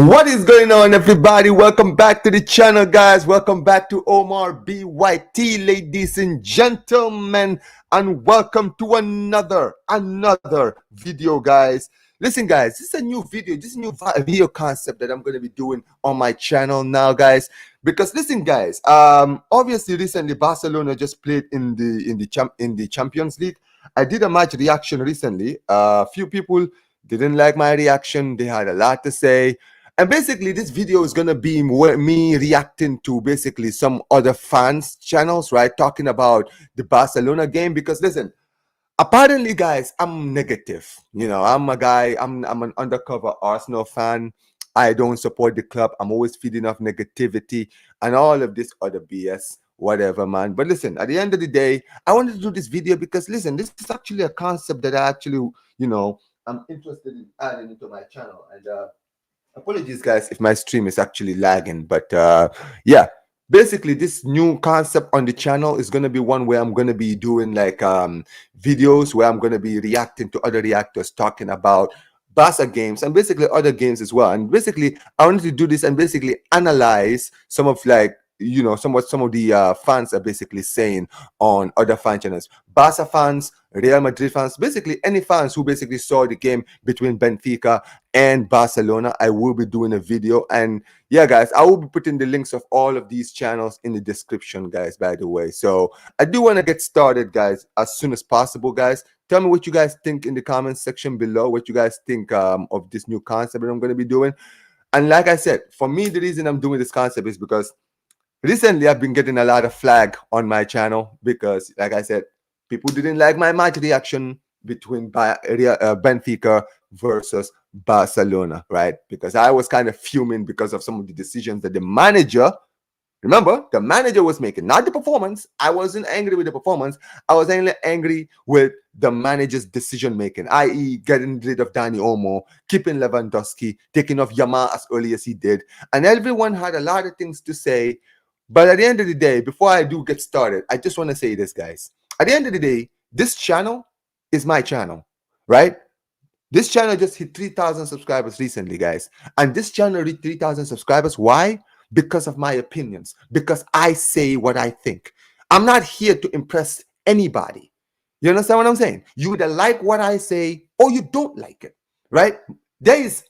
What is going on, everybody? Welcome back to the channel, guys. Welcome back to Omar BYT, ladies and gentlemen, and welcome to another video, guys. Listen, guys, this is a new video. This is a new video concept that I'm going to be doing on my channel now, guys. Because listen, guys, obviously recently Barcelona just played in the Champions League. I did a match reaction recently. A few people didn't like my reaction. They had a lot to say. And basically, this video is going to be me reacting to basically some other fans' channels, right? Talking about the Barcelona game. Because listen, apparently, guys, I'm negative. You know, I'm a guy, I'm an undercover Arsenal fan. I don't support the club. I'm always feeding off negativity and all of this other BS, whatever, man. But listen, at the end of the day, I wanted to do this video because, listen, this is actually a concept that I actually, you know, I'm interested in adding into my channel. And apologies, guys, if my stream is actually lagging. But yeah, basically, this new concept on the channel is going to be one where I'm going to be doing like videos where I'm going to be reacting to other reactors talking about Barca games and basically other games as well. And basically, I wanted to do this and basically analyze some of like, you know, some of the fans are basically saying on other fan channels. Barca fans, Real Madrid fans, basically any fans who basically saw the game between Benfica and Barcelona, I will be doing a video. And yeah, guys, I will be putting the links of all of these channels in the description, guys, by the way. So I do want to get started, guys, as soon as possible, guys. Tell me what you guys think in the comment section below, what you guys think of this new concept that I'm going to be doing. And like I said, for me, the reason I'm doing this concept is because recently I've been getting a lot of flag on my channel because, like I said, people didn't like my match reaction between Benfica versus Barcelona, right? Because I was kind of fuming because of some of the decisions that the manager, remember, the manager was making, not the performance. I wasn't angry with the performance. I was only angry with the manager's decision making, i.e. getting rid of Dani Olmo, keeping Lewandowski, taking off Yamal as early as he did. And everyone had a lot of things to say. But at the end of the day, before I do get started, I just want to say this, guys. At the end of the day, this channel is my channel, right? This channel just hit 3,000 subscribers recently, guys. And this channel reached 3,000 subscribers. Why? Because of my opinions. Because I say what I think. I'm not here to impress anybody. You understand what I'm saying? You either like what I say or you don't like it, right? There is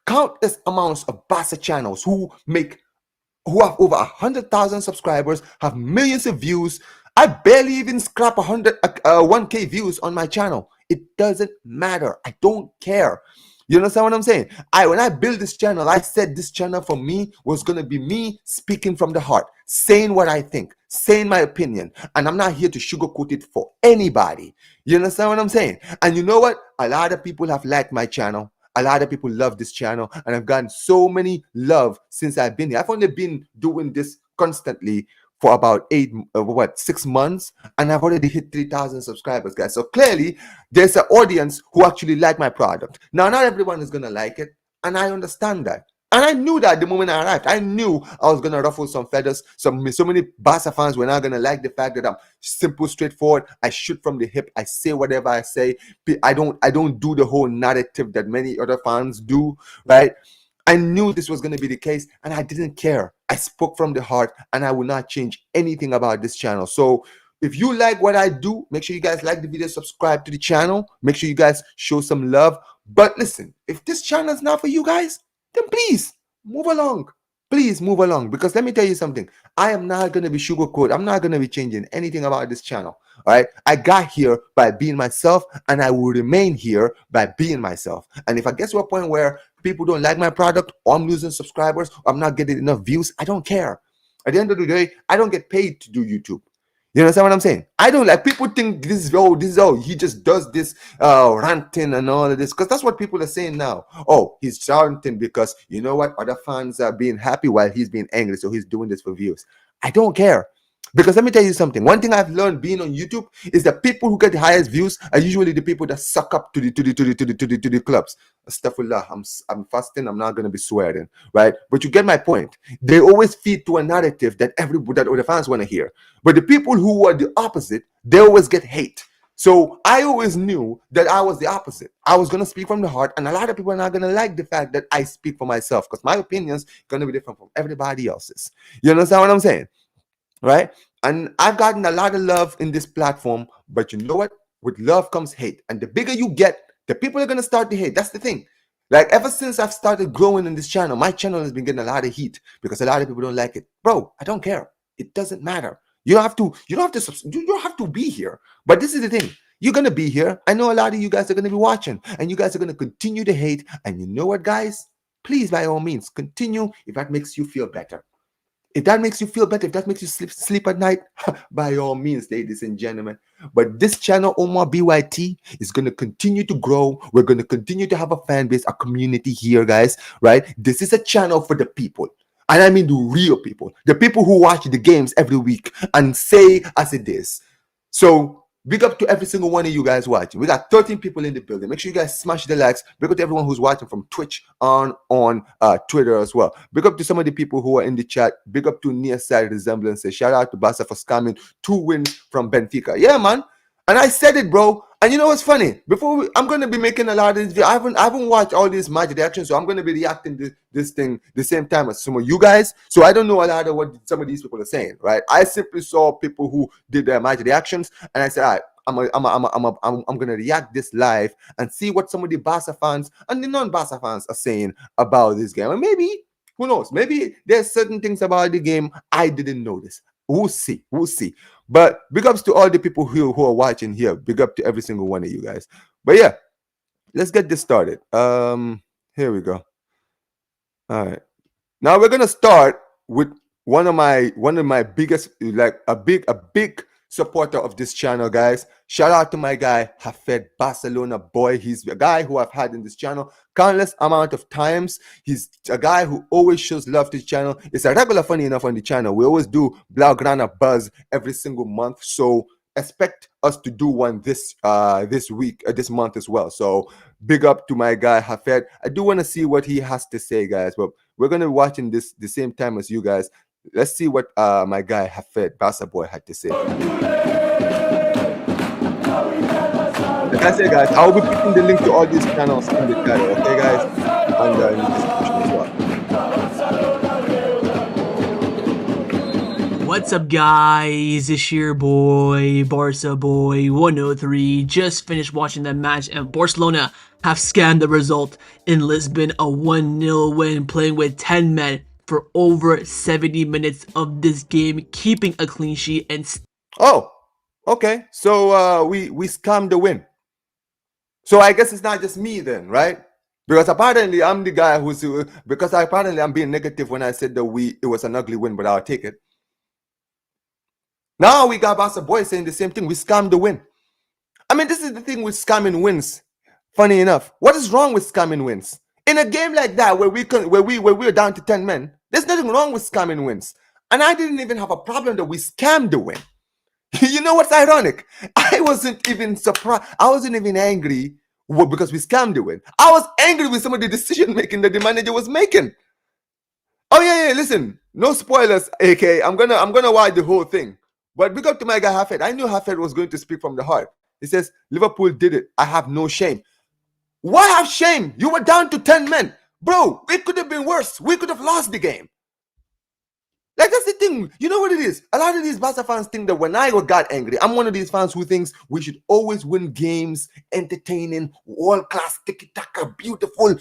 countless amounts of Barca channels who have over 100,000 subscribers, have millions of views. I barely even scrap 1K views on my channel. It doesn't matter. I don't care. You understand what I'm saying? When I built this channel, I said this channel for me was going to be me speaking from the heart, saying what I think, saying my opinion. And I'm not here to sugarcoat it for anybody. You understand what I'm saying? And you know what? A lot of people have liked my channel. A lot of people love this channel, and I've gotten so many love since I've been here. I've only been doing this constantly for about 6 months, and I've already hit 3,000 subscribers, guys. So clearly, there's an audience who actually like my product. Now, not everyone is gonna like it, and I understand that. And I knew that the moment I arrived. I knew I was gonna ruffle some feathers. So many Barca fans were not gonna like the fact that I'm simple, straightforward. I shoot from the hip. I say whatever I say. I don't do the whole narrative that many other fans do, right? I knew this was gonna be the case, and I didn't care. I spoke from the heart, and I will not change anything about this channel. So if you like what I do, make sure you guys like the video, subscribe to the channel. Make sure you guys show some love. But listen, if this channel is not for you guys, then please move along. Please move along. Because let me tell you something. I am not going to be sugarcoat. I'm not going to be changing anything about this channel. All right. I got here by being myself, and I will remain here by being myself. And if I get to a point where people don't like my product, or I'm losing subscribers, or I'm not getting enough views, I don't care. At the end of the day, I don't get paid to do YouTube. You understand what I'm saying? I don't like, people think this is he just does this ranting and all of this, because that's what people are saying now. Oh, he's ranting because, you know what, other fans are being happy while he's being angry, so he's doing this for views. I don't care. Because let me tell you something. One thing I've learned being on YouTube is that people who get the highest views are usually the people that suck up to the clubs. Astaghfirullah, I'm fasting. I'm not gonna be swearing, right? But you get my point. They always feed to a narrative that the fans want to hear. But the people who are the opposite, they always get hate. So I always knew that I was the opposite. I was gonna speak from the heart, and a lot of people are not gonna like the fact that I speak for myself because my opinions gonna be different from everybody else's. You understand what I'm saying? Right? And I've gotten a lot of love in this platform, but you know what? With love comes hate. And the bigger you get, the people are going to start to hate. That's the thing. Like ever since I've started growing in this channel, my channel has been getting a lot of heat because a lot of people don't like it. Bro, I don't care. It doesn't matter. You don't have to be here. But this is the thing. You're going to be here. I know a lot of you guys are going to be watching and you guys are going to continue to hate. And you know what, guys? Please, by all means, continue if that makes you feel better. If that makes you feel better, if that makes you sleep at night, by all means, ladies and gentlemen. But this channel, Omar BYT, is going to continue to grow. We're going to continue to have a fan base, a community here, guys, right? This is a channel for the people. And I mean the real people, the people who watch the games every week and say as it is. So big up to every single one of you guys watching. We got 13 people in the building. Make sure you guys smash the likes. Big up to everyone who's watching from Twitch on Twitter as well. Big up to some of the people who are in the chat. Big up to Near Side Resemblances. Shout out to Barca for scamming 2 wins from Benfica. Yeah, man. And I said it, bro. And you know what's funny? I'm gonna be making a lot of this video. I haven't watched all these match reactions, so I'm gonna be reacting to this thing the same time as some of you guys. So I don't know a lot of what some of these people are saying, right? I simply saw people who did their match reactions, and I said, all right, I'm gonna react this live and see what some of the Barca fans and the non-Barca fans are saying about this game. And maybe, who knows? Maybe there's certain things about the game I didn't notice. We'll see. We'll see. But big ups to all the people who are watching here. Big up to every single one of you guys. But yeah, let's get this started. Here we go. All right. Now we're gonna start with one of my biggest, like a big supporter of this channel, guys. Shout out to my guy Hafed Barcelona boy. He's a guy who I've had in this channel countless amount of times. He's a guy who always shows love to the channel. It's a regular, funny enough, on the channel. We always do Blaugrana Buzz every single month, so expect us to do one this month as well. So big up to my guy Hafed. I do want to see what he has to say, guys, but we're gonna be watching this the same time as you guys. Let's see what my guy Hafed Barca boy had to say. Like I said, guys, I'll be putting the link to all these channels in the chat, okay, guys, and in the description as well. What's up, guys? It's your boy Barca boy 103. Just finished watching that match, and Barcelona have scammed the result in Lisbon, a 1-0 win, playing with 10 men for over 70 minutes of this game, keeping a clean sheet and okay, so we scammed the win. So I guess it's not just me then, right? Because apparently I'm the guy who's apparently I'm being negative when I said that it was an ugly win, but I'll take it. Now we got Barca boy saying the same thing. We scammed the win. I mean, this is the thing with scamming wins. Funny enough, what is wrong with scamming wins? In a game like that where we're down to 10 men, there's nothing wrong with scamming wins. And I didn't even have a problem that we scammed the win. You know what's ironic? I wasn't even surprised. I wasn't even angry because we scammed the win. I was angry with some of the decision making that the manager was making. Oh yeah, listen, no spoilers, AK. I'm gonna watch the whole thing. But big up to my guy Hafed. I knew Hafed was going to speak from the heart. He says, Liverpool did it. I have no shame. Why have shame? You were down to 10 men. Bro, it could have been worse. We could have lost the game. Like, that's the thing. You know what it is? A lot of these Barca fans think that when I got angry, I'm one of these fans who thinks we should always win games, entertaining, world-class, tiki-taka, beautiful,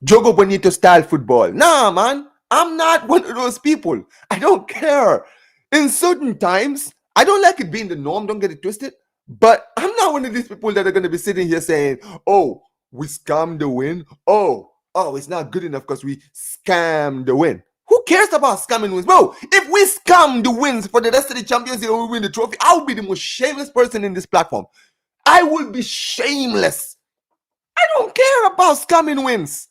Jogo Bonito style football. Nah, man. I'm not one of those people. I don't care. In certain times, I don't like it being the norm. Don't get it twisted. But I'm not one of these people that are going to be sitting here saying, oh, we scammed the win. Oh, it's not good enough because we scammed the win. Who cares about scamming wins? Bro, if we scam the wins for the rest of the Champions League and we win the trophy, I'll be the most shameless person in this platform. I will be shameless. I don't care about scamming wins.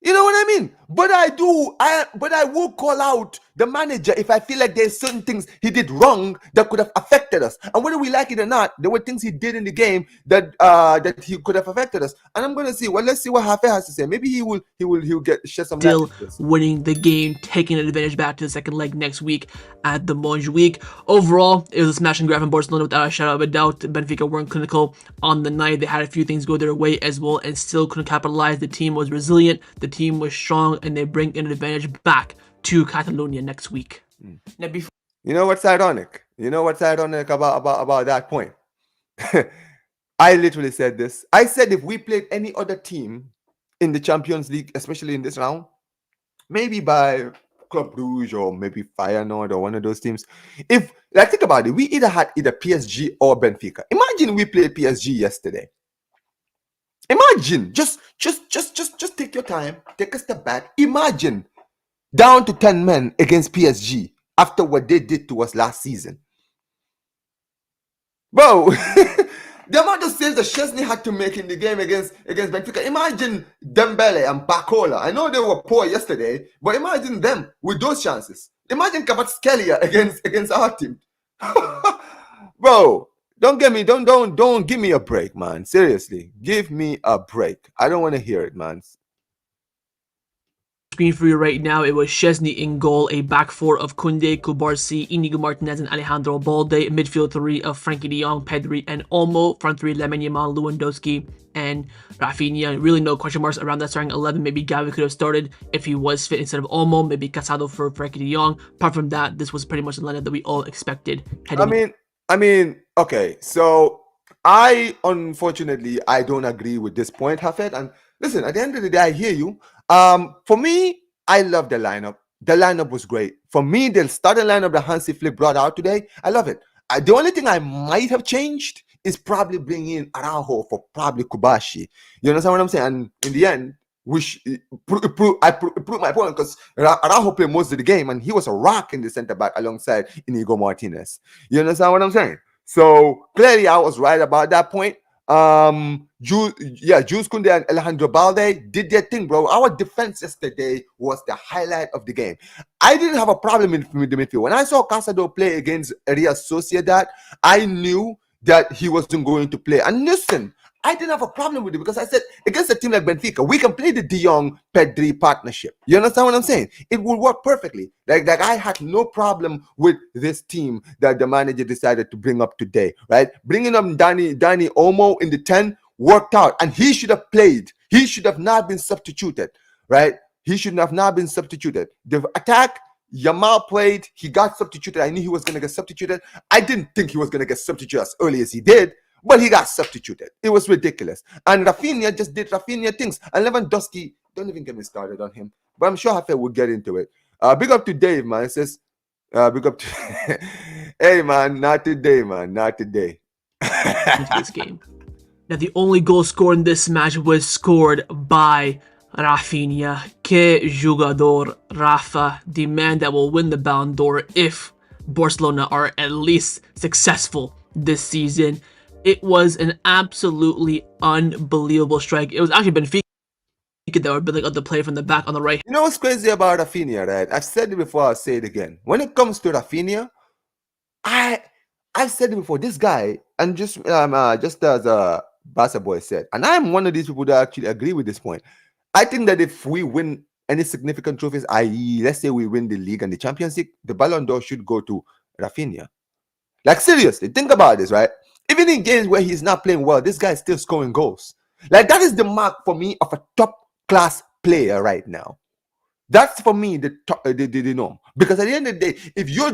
You know what I mean? But I will call out the manager if I feel like there's certain things he did wrong that could have affected us. And whether we like it or not, there were things he did in the game that he could have affected us. And I'm gonna see. Well, let's see what Hafe has to say. Maybe he'll get shed some light Still into this. winning the game, taking an advantage back to the second leg next week at the Montjuic. Overall, it was a smash and grab from Barcelona without a shadow of a doubt. Benfica weren't clinical on the night. They had a few things go their way as well and still couldn't capitalize. The team was resilient, the team was strong, and they bring an advantage back to Catalonia next week. Now, before You know what's ironic? You know what's ironic about that point? I literally said this. I said if we played any other team in the Champions League, especially in this round, maybe by Club Brugge or maybe Feyenoord or one of those teams. If like think about it, we either had either PSG or Benfica. Imagine we played PSG yesterday. Imagine, just take your time, take a step back. Imagine down to 10 men against PSG after what they did to us last season. Bro, the amount of saves that Chesney had to make in the game against Benfica. Imagine Dembele and Bacola. I know they were poor yesterday, but imagine them with those chances. Imagine Kvaratskhelia against our team. Bro, don't give me a break, man. Seriously, give me a break. I don't want to hear it, man. screen for you right now, it was Chesney in goal, a back four of Koundé, Kubarsi, Inigo Martinez, and Alejandro Balde, midfield three of Frankie de Jong, Pedri, and Olmo, front three Lemon Yamal, Lewandowski, and Rafinha. Really no question marks around that starting 11. Maybe Gavi could have started if he was fit instead of Olmo, maybe Casado for Frankie de Jong. Apart from that, this was pretty much the lineup that we all expected heading I mean, okay, so unfortunately I don't agree with this point, Hafed. And listen, at the end of the day, I hear you. For me, I love the lineup. The lineup was great. For me, the starting lineup that Hansi Flick brought out today, I love it. The only thing I might have changed is probably bringing in Araujo for probably Kubashi. You understand what I'm saying? And in the end, I proved my point because Araujo played most of the game and he was a rock in the center back alongside Inigo Martinez. You understand what I'm saying? So clearly I was right about that point. Jules Koundé and Alejandro Balde did their thing, bro. Our defense yesterday was the highlight of the game. I didn't have a problem in the midfield. When I saw Casado play against Real Sociedad, I knew that he wasn't going to play. And listen, I didn't have a problem with it because I said against a team like Benfica, we can play the De Jong Pedri partnership. You understand what I'm saying? It will work perfectly. Like I had no problem with this team that the manager decided to bring up today, right? Bringing up Dani Olmo in the 10 worked out, and he should have played. He should have not been substituted, right? He should have not been substituted. The attack, Yamal played. He got substituted. I knew he was going to get substituted. I didn't think he was going to get substituted as early as he did. But he got substituted. It was ridiculous. And Rafinha just did Rafinha things. And Lewandowski, don't even get me started on him. But I'm sure Hafe will get into it. Big up to Dave, man. It says, big up to... Hey, man, not today, man. Not today. this game. Now, the only goal scored in this match was scored by Rafinha. Que jugador, Rafa, the man that will win the Ballon d'Or if Barcelona are at least successful this season. It was an absolutely unbelievable strike. It was actually Benfica that were building up the play from the back on the right. You know what's crazy about Rafinha, right? I've said it before, I'll say it again. When it comes to Rafinha, I've said it before, this guy, and just as Barca boy said, and I'm one of these people that actually agree with this point. I think that if we win any significant trophies, i.e., let's say we win the league and the Champions League, the Ballon d'Or should go to Rafinha. Like, seriously, think about this, right? Even in games where he's not playing well, this guy is still scoring goals. Like, that is the mark for me of a top-class player right now. That's for me the norm. Because at the end of the day, if you are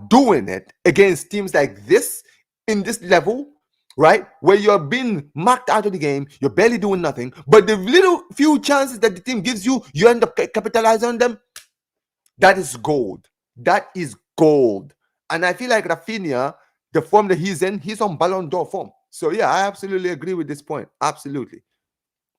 doing it against teams like this, in this level, right, where you're being marked out of the game, you're barely doing nothing, but the little few chances that the team gives you, you end up capitalizing on them, that is gold. That is gold. And I feel like Rafinha, the form that he's in, he's on Ballon d'Or form. So yeah, I absolutely agree with this point. Absolutely.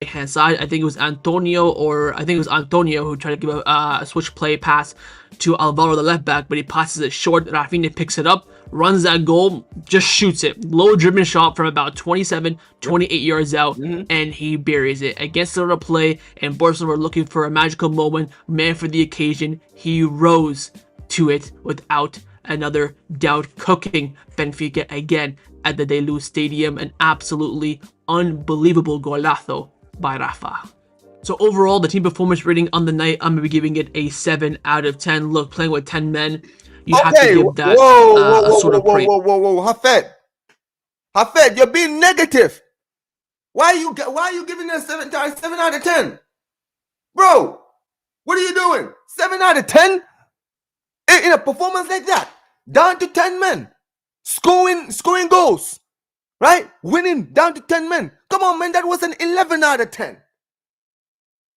hand side. I think it was Antonio who tried to give a switch play pass to Alvaro, the left back, but he passes it short. Rafinha picks it up, runs that goal, just shoots it. Low driven shot from about 27, 28 yards out, and he buries it. Against the play, and Barcelona were looking for a magical moment, man for the occasion. He rose to it without another doubt, cooking Benfica again at the De Luz Stadium. An absolutely unbelievable golazo by Rafa. So overall, the team performance rating on the night, I'm going to be giving it a 7 out of 10. Look, playing with 10 men, you have to give that a sort of praise. Whoa, Hafed, you're being negative. Why are you giving us 7 out of 10? Bro, what are you doing? 7 out of 10? In a performance like that, down to 10 men, scoring goals, right? Winning down to 10 men. Come on, man, that was an 11 out of 10.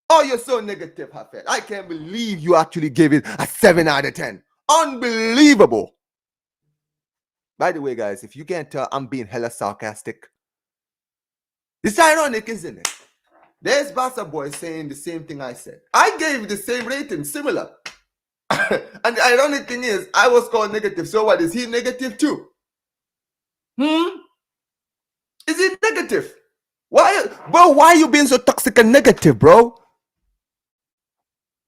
Oh, you're so negative, Hafed. I can't believe you actually gave it a 7 out of 10. Unbelievable. By the way, guys, if you can't tell, I'm being hella sarcastic. It's ironic, isn't it? There's Barca boy saying the same thing I said. I gave the same rating, similar. And the ironic thing is, I was called negative. So what? Is he negative too? Is he negative? Why, bro? Why are you being so toxic and negative, bro?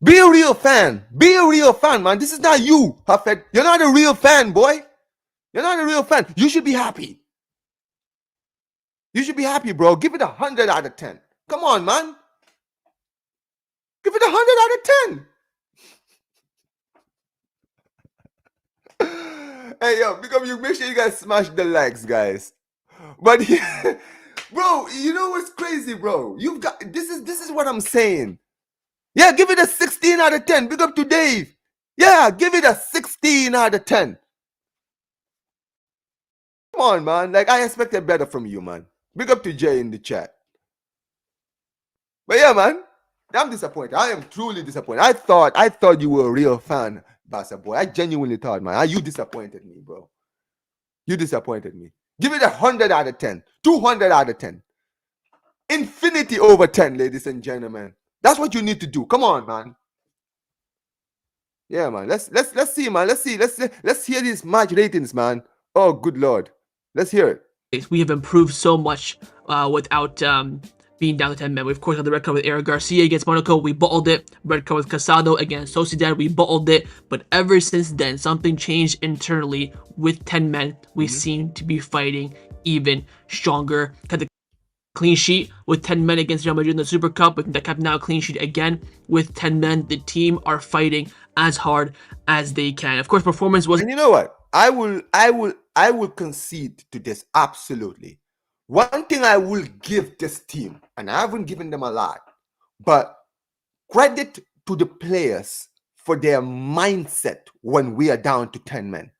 Be a real fan. Be a real fan, man. This is not you, Hafed. You're not a real fan, boy. You're not a real fan. You should be happy. You should be happy, bro. Give it 100 out of 10. Come on, man. Give it 100 out of 10. Hey, yo, because you make sure you guys smash the likes, guys. But bro, you know what's crazy, bro? You've got this is what I'm saying. Yeah, give it a 16 out of 10. Big up to Dave. Yeah, give it a 16 out of 10. Come on, man. Like, I expected better from you, man. Big up to Jay in the chat. But yeah, man, I'm disappointed. I am truly disappointed. I thought you were a real fan, Barca boy. I genuinely thought, man. You disappointed me, bro. You disappointed me. Give it 100 out of 10. 200 out of 10. Infinity over 10, ladies and gentlemen. That's what you need to do. Come on, man. Yeah, man. Let's see, man. Let's hear these match ratings, man. Oh, good Lord. Let's hear it. We have improved so much without being down to 10 men. We, of course, had the red card with Eric Garcia against Monaco. We bottled it. Red card with Casado against Sociedad. We bottled it. But ever since then, something changed internally. With 10 men, we seem to be fighting even stronger. Had the clean sheet with 10 men against Real Madrid in the Super Cup. With the cap now clean sheet again with 10 men. The team are fighting as hard as they can. Of course, performance was. And you know what? I will concede to this, absolutely. One thing I will give this team, and I haven't given them a lot, but credit to the players for their mindset when we are down to 10 men.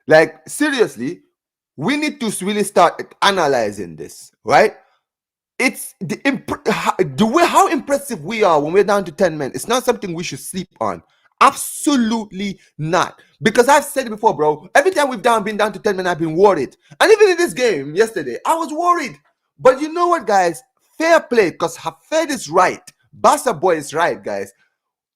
Like, seriously, we need to really start analyzing this, right? It's the way how impressive we are when we're down to 10 men. It's not something we should sleep on. Absolutely not. Because I've said it before, bro. Every time we've been down to 10 men, I've been worried. And even in this game yesterday, I was worried. But you know what, guys? Fair play, because Hafed is right. Barca boy is right, guys.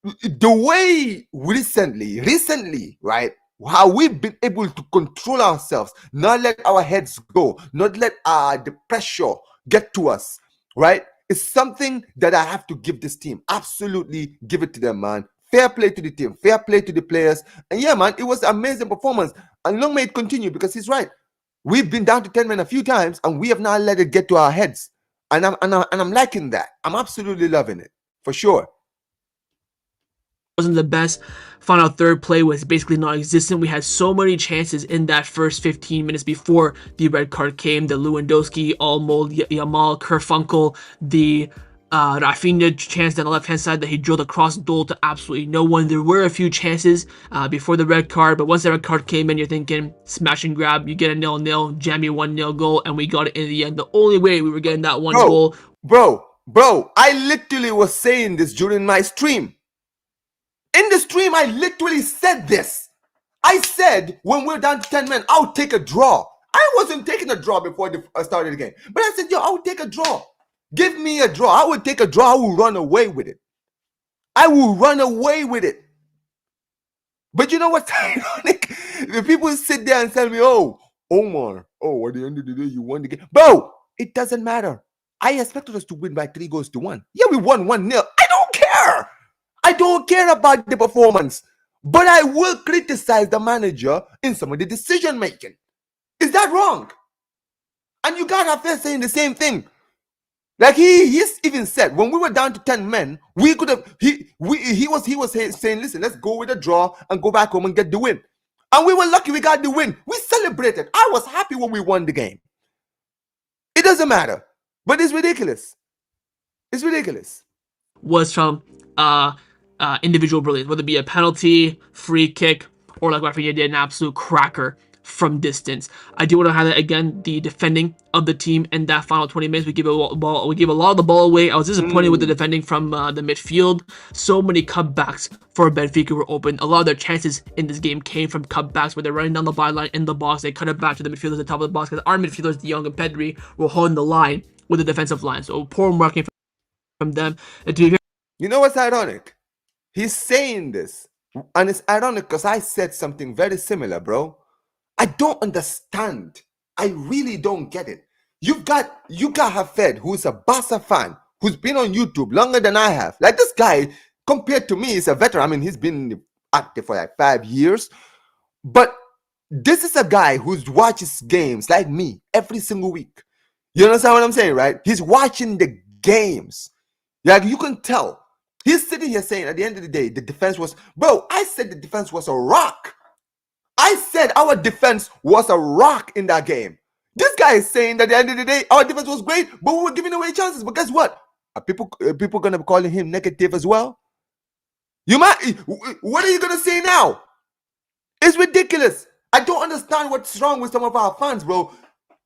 The way recently, right? How we've been able to control ourselves, not let our heads go, not let the pressure get to us, right? It's something that I have to give this team. Absolutely give it to them, man. Fair play to the team, fair play to the players. And yeah, man, it was an amazing performance. And long may it continue, because he's right. We've been down to 10 men a few times and we have not let it get to our heads. And I'm liking that. I'm absolutely loving it, for sure. Wasn't the best. Final third play was basically non-existent. We had so many chances in that first 15 minutes before the red card came. The Lewandowski, Olmo, Yamal, Kerfunkel, the Rafinha chance down the left-hand side that he drilled across goal to absolutely no one. There were a few chances before the red card, but once the red card came in, you're thinking smash and grab. You get a 0-0, jam your 1-0 goal, and we got it in the end. The only way we were getting that one goal. Bro, I literally was saying this during my stream. In the stream, I literally said this. I said, when we're down to 10 men, I'll take a draw. I wasn't taking a draw before the start of the game. But I said, yo, I'll take a draw. Give me a draw. I would take a draw. I will run away with it. I will run away with it. But you know what's ironic? The people sit there and tell me, oh, Omar, oh, at the end of the day, you won the game. Bro, it doesn't matter. I expected us to win by 3-1. Yeah, we won 1-0. I don't care. I don't care about the performance. But I will criticize the manager in some of the decision making. Is that wrong? And you got Hafez saying the same thing. Like he's even said when we were down to 10 men, we could have he was saying, listen, let's go with a draw and go back home and get the win. And we were lucky we got the win. We celebrated. I was happy when we won the game. It doesn't matter. But it's ridiculous. It's ridiculous. Was from individual brilliance, whether it be a penalty, free kick, or like Rafinha did an absolute cracker from distance. I do want to highlight again the defending of the team in that final 20 minutes. We gave a lot of the ball away. I was disappointed with the defending from the midfield. So many cutbacks for Benfica were open. A lot of their chances in this game came from cutbacks where they're running down the byline in the box. They cut it back to the midfielders at the top of the box because our midfielders, De Jong and Pedri, were holding the line with the defensive line. So poor marking from them. And to be You know what's ironic? He's saying this, and it's ironic because I said something very similar, bro. I don't understand. I really don't get it. You got Hafed, who's a Barca fan, who's been on YouTube longer than I have. Like this guy, compared to me, is a veteran. I mean, he's been active for like 5 years. But this is a guy who watches games like me every single week. You understand what I'm saying, right? He's watching the games. Like you can tell. He's sitting here saying at the end of the day, the defense was, bro, I said the defense was a rock. I said our defense was a rock in that game. This guy is saying that at the end of the day, our defense was great, but we were giving away chances. But guess what? Are people gonna be calling him negative as well? You might. What are you gonna say now? It's ridiculous. I don't understand what's wrong with some of our fans, bro.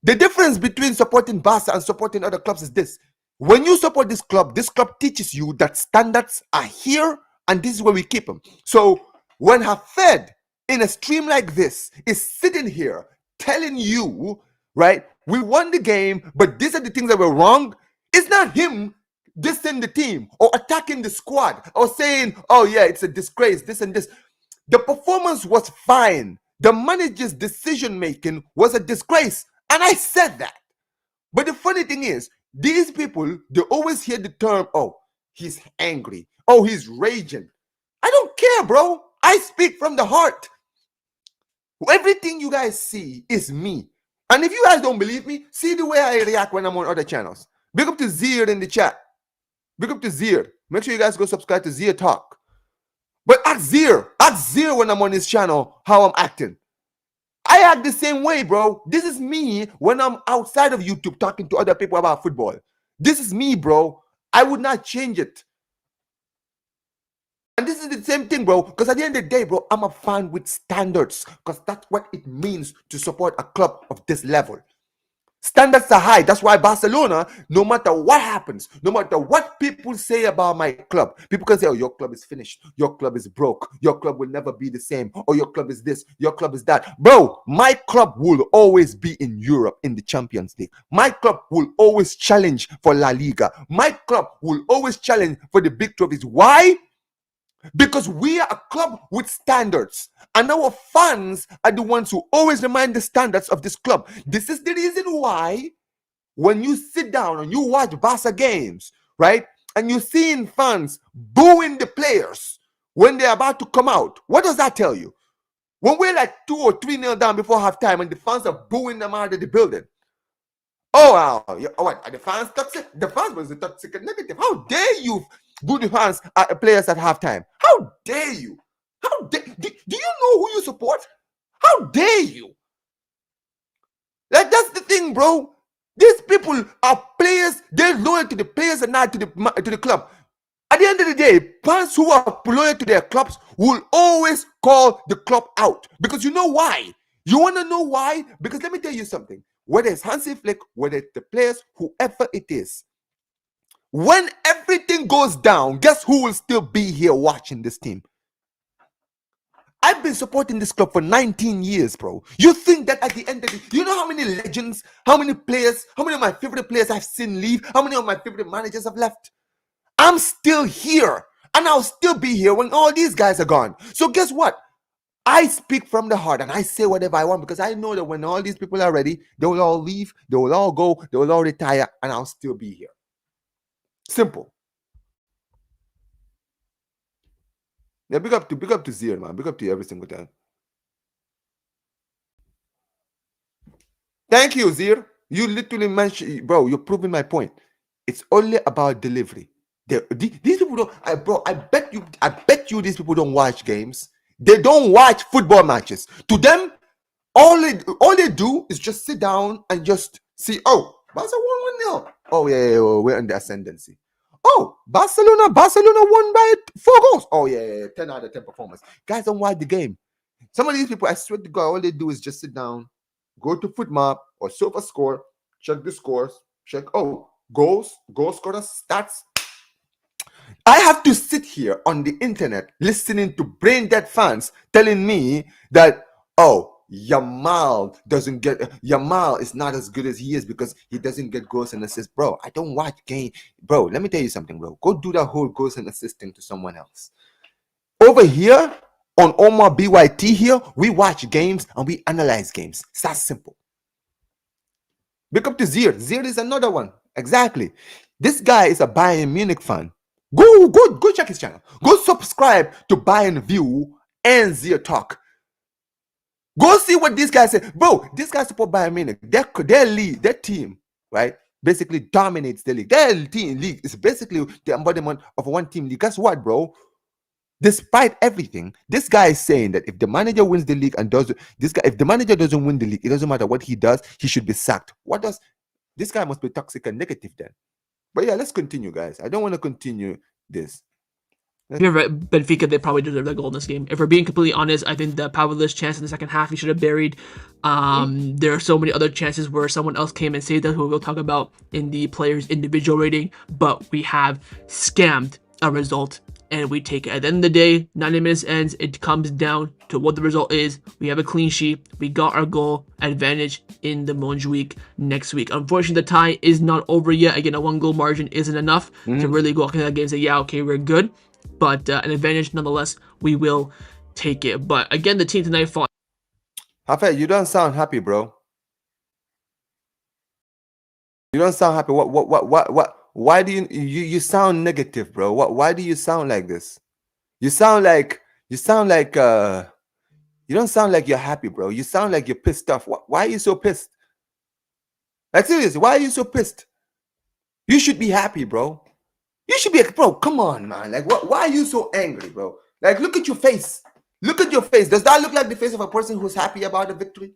The difference between supporting Barca and supporting other clubs is this. When you support this club teaches you that standards are here and this is where we keep them. So when Hafed in a stream like this is sitting here telling you, right, we won the game, but these are the things that were wrong, it's not him dissing the team or attacking the squad or saying, oh yeah, it's a disgrace, this and this. The performance was fine. The manager's decision making was a disgrace. And I said that. But the funny thing is, these people, they always hear the term, oh, he's angry. Oh, he's raging. I don't care, bro. I speak from the heart. Everything you guys see is me. And if you guys don't believe me, see the way I react when I'm on other channels. Big up to Zir in the chat. Big up to Zir. Make sure you guys go subscribe to Zir Talk. But ask Zir when I'm on his channel how I'm acting. I act the same way, bro. This is me when I'm outside of YouTube talking to other people about football. This is me, bro. I would not change it. And this is the same thing, bro. Because at the end of the day, bro, I'm a fan with standards. Because that's what it means to support a club of this level. Standards are high. That's why Barcelona, no matter what happens, no matter what people say about my club, people can say, oh, your club is finished. Your club is broke. Your club will never be the same. Or your club is this. Your club is that. Bro, my club will always be in Europe in the Champions League. My club will always challenge for La Liga. My club will always challenge for the big trophies. Why? Because we are a club with standards. And our fans are the ones who always remind the standards of this club. This is the reason why when you sit down and you watch Barca games, right? And you're seeing fans booing the players when they're about to come out. What does that tell you? When we're like 2 or 3-0 down before halftime and the fans are booing them out of the building. Oh, wow. What? Are the fans toxic? The fans was the toxic and negative. How dare you boo the fans at players at halftime? How dare you? How dare do you know who you support? How dare you? Like that's the thing, bro. These people are players. They're loyal to the players and not to the club. At the end of the day, fans who are loyal to their clubs will always call the club out. Because you know why? You want to know why? Because let me tell you something. Whether it's Hansi Flick, whether it's the players, whoever it is, when everything goes down, guess who will still be here watching this team? I've been supporting this club for 19 years, bro. You think that at the end of you know how many legends, how many players, how many of my favorite players I've seen leave, how many of my favorite managers have left? I'm still here, and I'll still be here when all these guys are gone. So guess what? I speak from the heart and I say whatever I want because I know that when all these people are ready, they will all leave, they will all go, they will all retire, and I'll still be here. Simple. Yeah, big up to Zero, man. Big up to you every single time. Thank you, Zir. You literally mentioned, bro. You're proving my point. It's only about delivery. These people don't, bro. I bet you, these people don't watch games. They don't watch football matches. To them, all they do is just sit down and just see. Oh, Barca won 1-0. Oh yeah, we're in the ascendancy. Oh, Barcelona won by 4 goals. Oh yeah, 10 out of 10 performance. Guys don't watch the game. Some of these people, I swear to God, all they do is just sit down, go to FootMap or SofaScore, check the scores, check, goal scorer stats. I have to sit here on the internet listening to brain dead fans telling me that, oh, Yamal is not as good as he is because he doesn't get goals and assists. Bro, I don't watch game. Bro, let me tell you something, bro. Go do that whole goals and assists thing to someone else. Over here, on Omar BYT here, we watch games and we analyze games. It's that simple. Big up to Zir. Zir is another one. Exactly. This guy is a Bayern Munich fan. Go check his channel. Go subscribe to Bayern View and Zir Talk. Go see what this guy said. Bro, this guy support Bayern Munich. Their team, right, basically dominates the league. Their team league is basically the embodiment of a one-team league. Guess what, bro? Despite everything, this guy is saying that if the manager wins the league and if the manager doesn't win the league, it doesn't matter what he does, he should be sacked. What does this guy must be toxic and negative then? But yeah, let's continue, guys. I don't want to continue this. You're right, Benfica, they probably deserve that goal in this game. If we're being completely honest, I think the Pavlov's chance in the second half he should have buried. There are so many other chances where someone else came and saved us, who we'll talk about in the player's individual rating, but we have scammed a result and we take it. At the end of the day, 90 minutes ends, it comes down to what the result is. We have a clean sheet, we got our goal advantage in the Montjuic next week. Unfortunately, the tie is not over yet. Again, a 1-goal margin isn't enough to really go into that game and say, yeah, okay, we're good. But an advantage nonetheless, we will take it. But again, the team tonight fought. Hafe, you don't sound happy, bro. You don't sound happy. What? Why do you sound negative, bro? Why do you sound like this? You don't sound like you're happy, bro. You sound like you're pissed off. Why are you so pissed? Like seriously, why are you so pissed? You should be happy, bro. You should be, bro. Come on, man. Like, why are you so angry, bro? Like, look at your face. Look at your face. Does that look like the face of a person who's happy about a victory?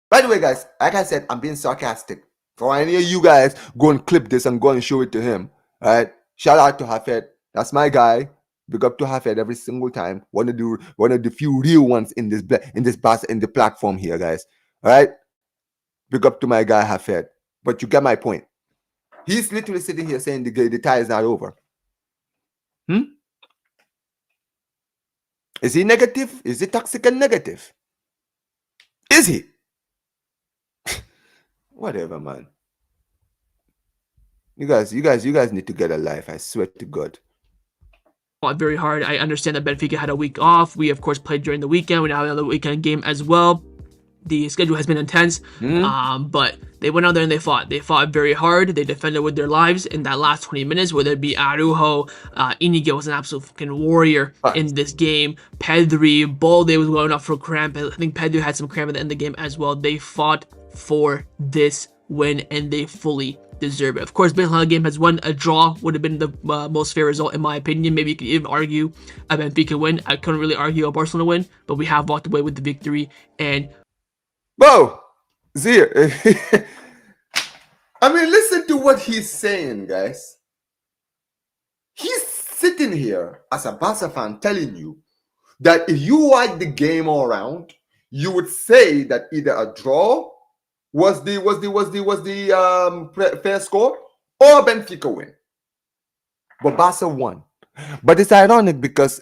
By the way, guys, like I said, I'm being sarcastic. For any of you guys, go and clip this and go and show it to him. All right. Shout out to Hafed. That's my guy. Big up to Hafed every single time. One of the few real ones in the platform here, guys. All right. Big up to my guy Hafed. But you get my point. He's literally sitting here saying the tie is not over. Is he negative? Is he toxic and negative? Is he? Whatever, man. You guys need to get a life. I swear to God. Fought very hard. I understand that Benfica had a week off. We of course played during the weekend. We now have another weekend game as well. The schedule has been intense, but they went out there and they fought. They fought very hard. They defended with their lives in that last 20 minutes, whether it be Arujo, Inigo was an absolute fucking warrior in this game. Pedri, Balde was going up for cramp. I think Pedri had some cramp at the end of the game as well. They fought for this win and they fully deserve it. Of course, Barcelona game has won. A draw would have been the most fair result in my opinion. Maybe you could even argue a Benfica win. I couldn't really argue a Barcelona win, but we have walked away with the victory. And bro, Zir, I mean, listen to what he's saying, guys. He's sitting here as a Barca fan telling you that if you watch the game all around, you would say that either a draw was the fair score or Benfica win. But Barca won. But it's ironic because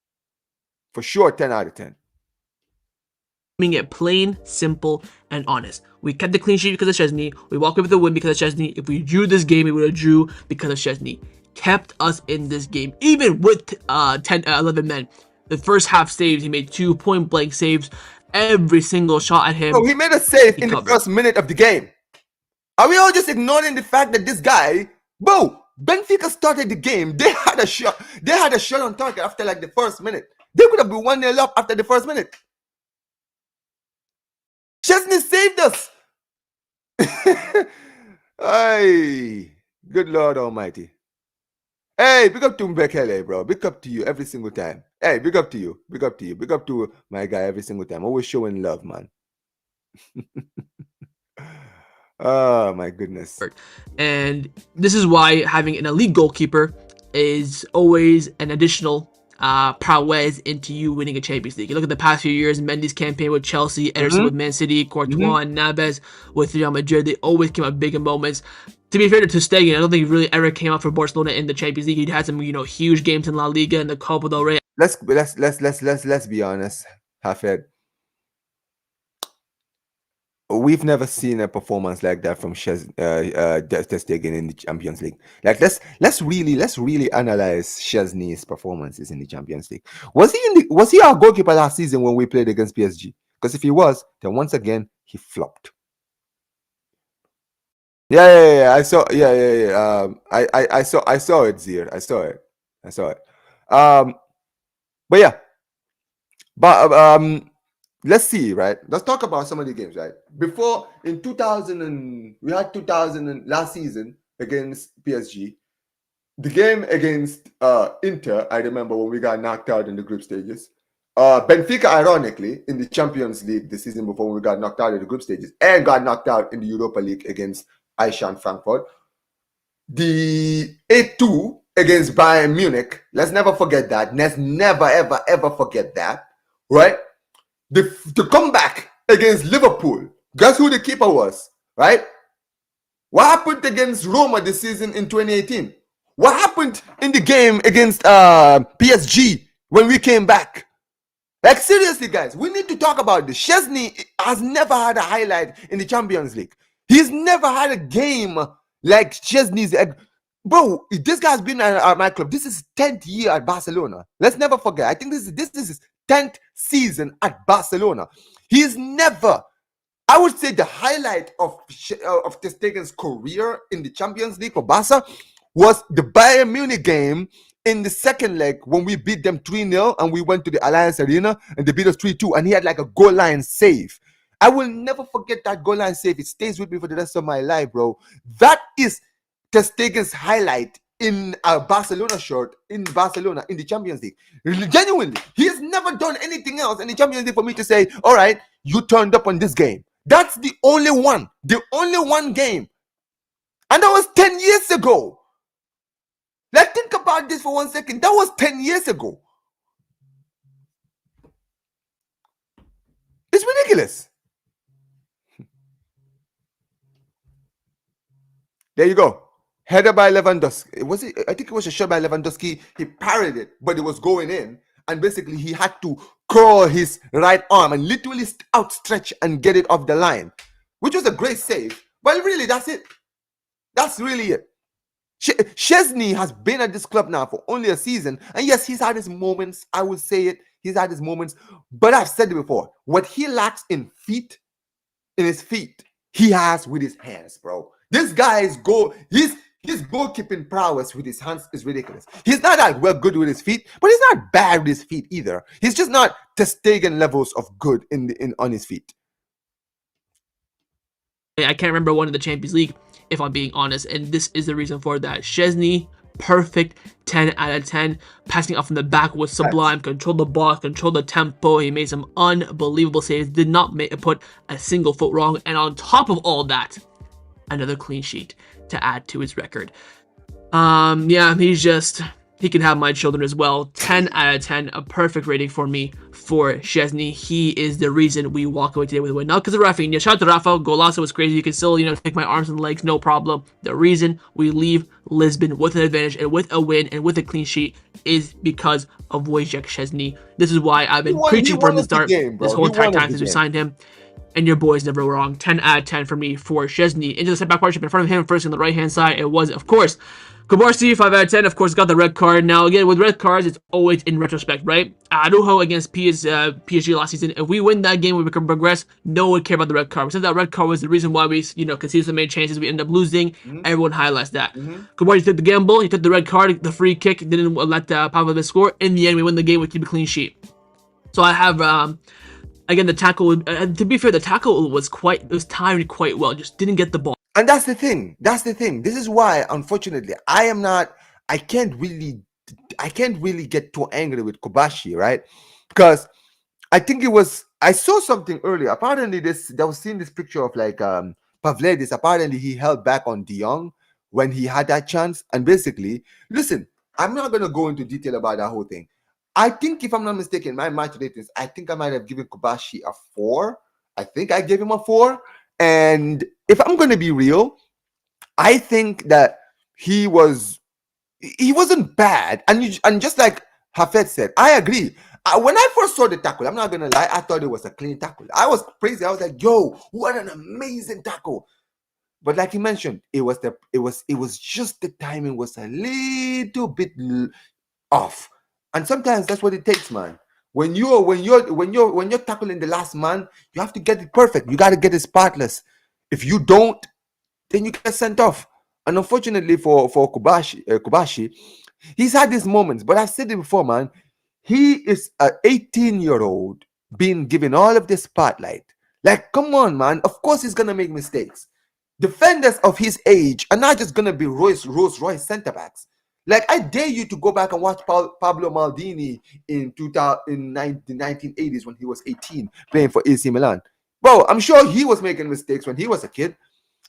For sure, 10 out of 10. Keeping it plain, simple, and honest. We kept the clean sheet because of Szczesny. We walked away with the win because of Szczesny. If we drew this game, we would have drew because of Szczesny. Kept us in this game, even with 11 men. The first half saves, he made 2 point-blank saves. Every single shot at him. Oh, he made a save in covered. the first minute of the game. Are we all just ignoring the fact that this guy, bro, Benfica started the game. They had a shot. They had a shot on target after like the first minute. They could have been 1-0 up after the first minute. Szczesny saved us. Hey, good Lord Almighty. Hey, big up to Mbekele, bro. Big up to you every single time. Hey, big up to you. Big up to you. Big up to my guy every single time. Always showing love, man. Oh, my goodness. And this is why having an elite goalkeeper is always an additional prowess into you winning a Champions League. You look at the past few years, Mendy's campaign with Chelsea, Ederson with Man City, Courtois and Navas with Real Madrid, they always came out big in moments. To be fair to Stegen, I don't think he really ever came out for Barcelona in the Champions League. He'd had some, huge games in La Liga and the Copa del Rey. Let's be honest, Hafed. We've never seen a performance like that from Ter Stegen in the Champions League. Like let's really analyze Szczesny's performances in the Champions League. Was he our goalkeeper last season when we played against PSG? Because if he was, then once again he flopped. Yeah. I saw. Yeah. I saw it, Zir. I saw it. But yeah. But let's see, right? Let's talk about some of the games, right? Before in 2000 we had 2000 last season against PSG. The game against Inter, I remember when we got knocked out in the group stages. Benfica, ironically, in the Champions League the season before when we got knocked out in the group stages and got knocked out in the Europa League against Eintracht Frankfurt. The 8-2 against Bayern Munich. Let's never forget that. Let's never, ever forget that, right? The comeback against Liverpool. Guess who the keeper was, right? What happened against Roma this season in 2018? What happened in the game against PSG when we came back? Like, seriously, guys, we need to talk about this. Szczesny has never had a highlight in the Champions League. He's never had a game like Szczesny's. Bro, this guy's been at my club. This is 10th year at Barcelona. Let's never forget. I think this is his 10th season at Barcelona. He's never, I would say the highlight of Ter Stegen's career in the Champions League for Barca was the Bayern Munich game in the second leg when we beat them 3-0 and we went to the Alliance Arena and they beat us 3-2 and he had like a goal line save. I will never forget that goal line save. It stays with me for the rest of my life, bro. That is Ter Stegen's highlight in a Barcelona shirt in Barcelona in the Champions League. Genuinely, he has never done anything else in the Champions League for me to say, all right, you turned up on this game. That's the only one game. And that was 10 years ago. Like, think about this for 1 second. That was 10 years ago. It's ridiculous. There you go. Header by Lewandowski. I think it was a shot by Lewandowski. He parried it, but it was going in. And basically, he had to curl his right arm and literally outstretch and get it off the line, which was a great save. But really, that's it. That's really it. Szczesny has been at this club now for only a season. And yes, he's had his moments. I will say it. He's had his moments. But I've said it before. What he lacks in his feet, he has with his hands, bro. This guy's his goalkeeping prowess with his hands is ridiculous. He's not that well good with his feet, but he's not bad with his feet either. He's just not Ter Stegen levels of good on his feet. I can't remember one in the Champions League, if I'm being honest, and this is the reason for that. Szczesny, perfect 10 out of 10. Passing off from the back was sublime. Controlled the ball, controlled the tempo. He made some unbelievable saves. Did not put a single foot wrong. And on top of all that, another clean sheet to add to his record. Yeah, he's just he can have my children as well. 10 out of 10, a perfect rating for me for Szczesny. He is the reason we walk away today with a win. Not because of Rafinha. Shout out to Rafa. Golazo was crazy. You can still, take my arms and legs, no problem. The reason we leave Lisbon with an advantage and with a win and with a clean sheet is because of Wojciech Szczesny. This is why I've been He preaching for him won to us the start game, this bro. whole He entire won us time the since we game. signed him. And your boy's never wrong. 10 out of 10 for me for Szczesny. Into the setback partnership in front of him, first on the right hand side. It was, of course, Kubarsi, 5 out of 10, of course, got the red card. Now, again, with red cards, it's always in retrospect, right? Arujo against PSG last season. If we win that game, we can progress. No one cared about the red card. We said that red card was the reason why we, conceded some made chances. We ended up losing. Everyone highlights that. Kubarsi took the gamble. He took the red card, the free kick. Didn't let Pavlovic score. In the end, we win the game. We keep a clean sheet. So I have... again, the tackle. To be fair, the tackle was timed quite well. Just didn't get the ball. And that's the thing. This is why, unfortunately, I can't really get too angry with Kobashi, right? Because I saw something earlier. Apparently, I was seeing this picture of like Pavlidis. Apparently, he held back on De Jong when he had that chance. And basically, listen, I'm not gonna go into detail about that whole thing. I think, if I'm not mistaken, my match ratings, I think I might have given Kobashi a 4. I think I gave him a 4. And if I'm gonna be real, I think that he wasn't bad. And just like Hafez said, I agree. When I first saw the tackle, I'm not gonna lie, I thought it was a clean tackle. I was crazy. I was like, "Yo, what an amazing tackle!" But like you mentioned, it was just the timing was a little bit off. And sometimes that's what it takes, man. When you're tackling the last man, you have to get it perfect. You got to get it spotless. If you don't, then you get sent off. And unfortunately for Kubashi, he's had these moments. But I've said it before, man. He is an 18-year-old being given all of the spotlight. Like, come on, man. Of course he's gonna make mistakes. Defenders of his age are not just gonna be Rolls Royce center backs. Like, I dare you to go back and watch Pablo Maldini in the 1980s when he was 18 playing for AC Milan. Bro, I'm sure he was making mistakes when he was a kid.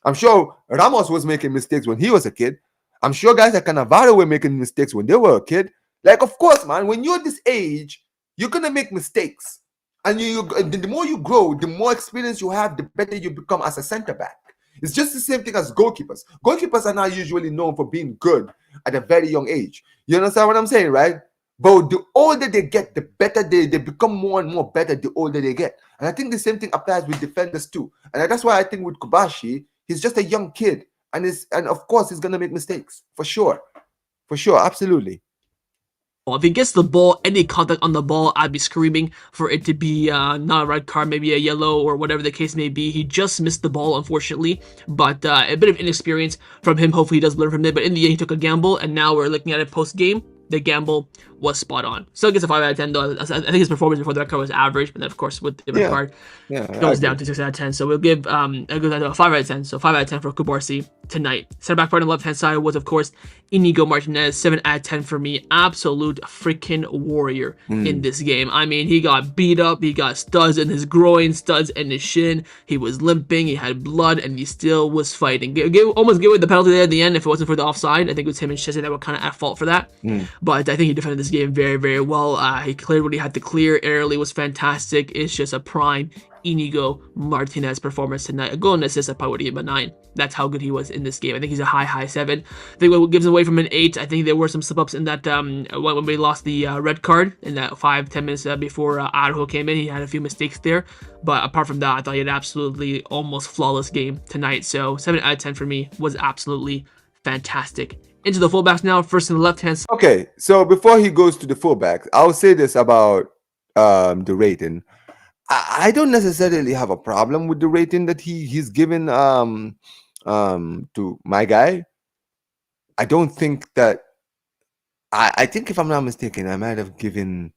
I'm sure Ramos was making mistakes when he was a kid. I'm sure guys like Cannavaro were making mistakes when they were a kid. Like, of course, man, when you're this age, you're going to make mistakes. And the more you grow, the more experience you have, the better you become as a center back. It's just the same thing as goalkeepers. Goalkeepers are not usually known for being good at a very young age. You understand what I'm saying, right? But the older they get, the better they become more and more better the older they get. And I think the same thing applies with defenders too. And that's why I think with Kobashi, he's just a young kid. And of course, he's going to make mistakes. For sure. For sure. Absolutely. If he gets the ball, any contact on the ball, I'd be screaming for it to be not a red card, maybe a yellow or whatever the case may be. He just missed the ball, unfortunately, but a bit of inexperience from him. Hopefully he does learn from it, but in the end he took a gamble, and now we're looking at it post-game. The gamble was spot on. Still gets a 5 out of 10 though. I think his performance before the red card was average, but then of course with the red card, goes down to 6 out of 10. So we'll give it goes down to a 5 out of 10. So 5 out of 10 for Kubarsi tonight. Center back part on the left hand side was of course Inigo Martinez. 7 out of 10 for me. Absolute freaking warrior in this game. I mean, he got beat up. He got studs in his groin, studs in his shin. He was limping. He had blood, and he still was fighting. Almost gave away the penalty there at the end if it wasn't for the offside. I think it was him and Chesney that were kind of at fault for that. But I think he defended this game very, very well. He cleared what he had to clear. Early was fantastic. It's just a prime Inigo Martinez performance tonight. A goal and assist, I probably would give him a 9. That's how good he was in this game. I think he's a high 7. I think what gives him away from an 8, I think there were some slip-ups in that when we lost the red card in that 5-10 minutes before Araujo came in. He had a few mistakes there. But apart from that, I thought he had absolutely almost flawless game tonight. So 7 out of 10 for me was absolutely fantastic. Into the fullbacks now, first in the left-hand side. Okay, so before he goes to the fullbacks, I'll say this about the rating. I don't necessarily have a problem with the rating that he's given to my guy. I don't think that I think, if I'm not mistaken, I might have given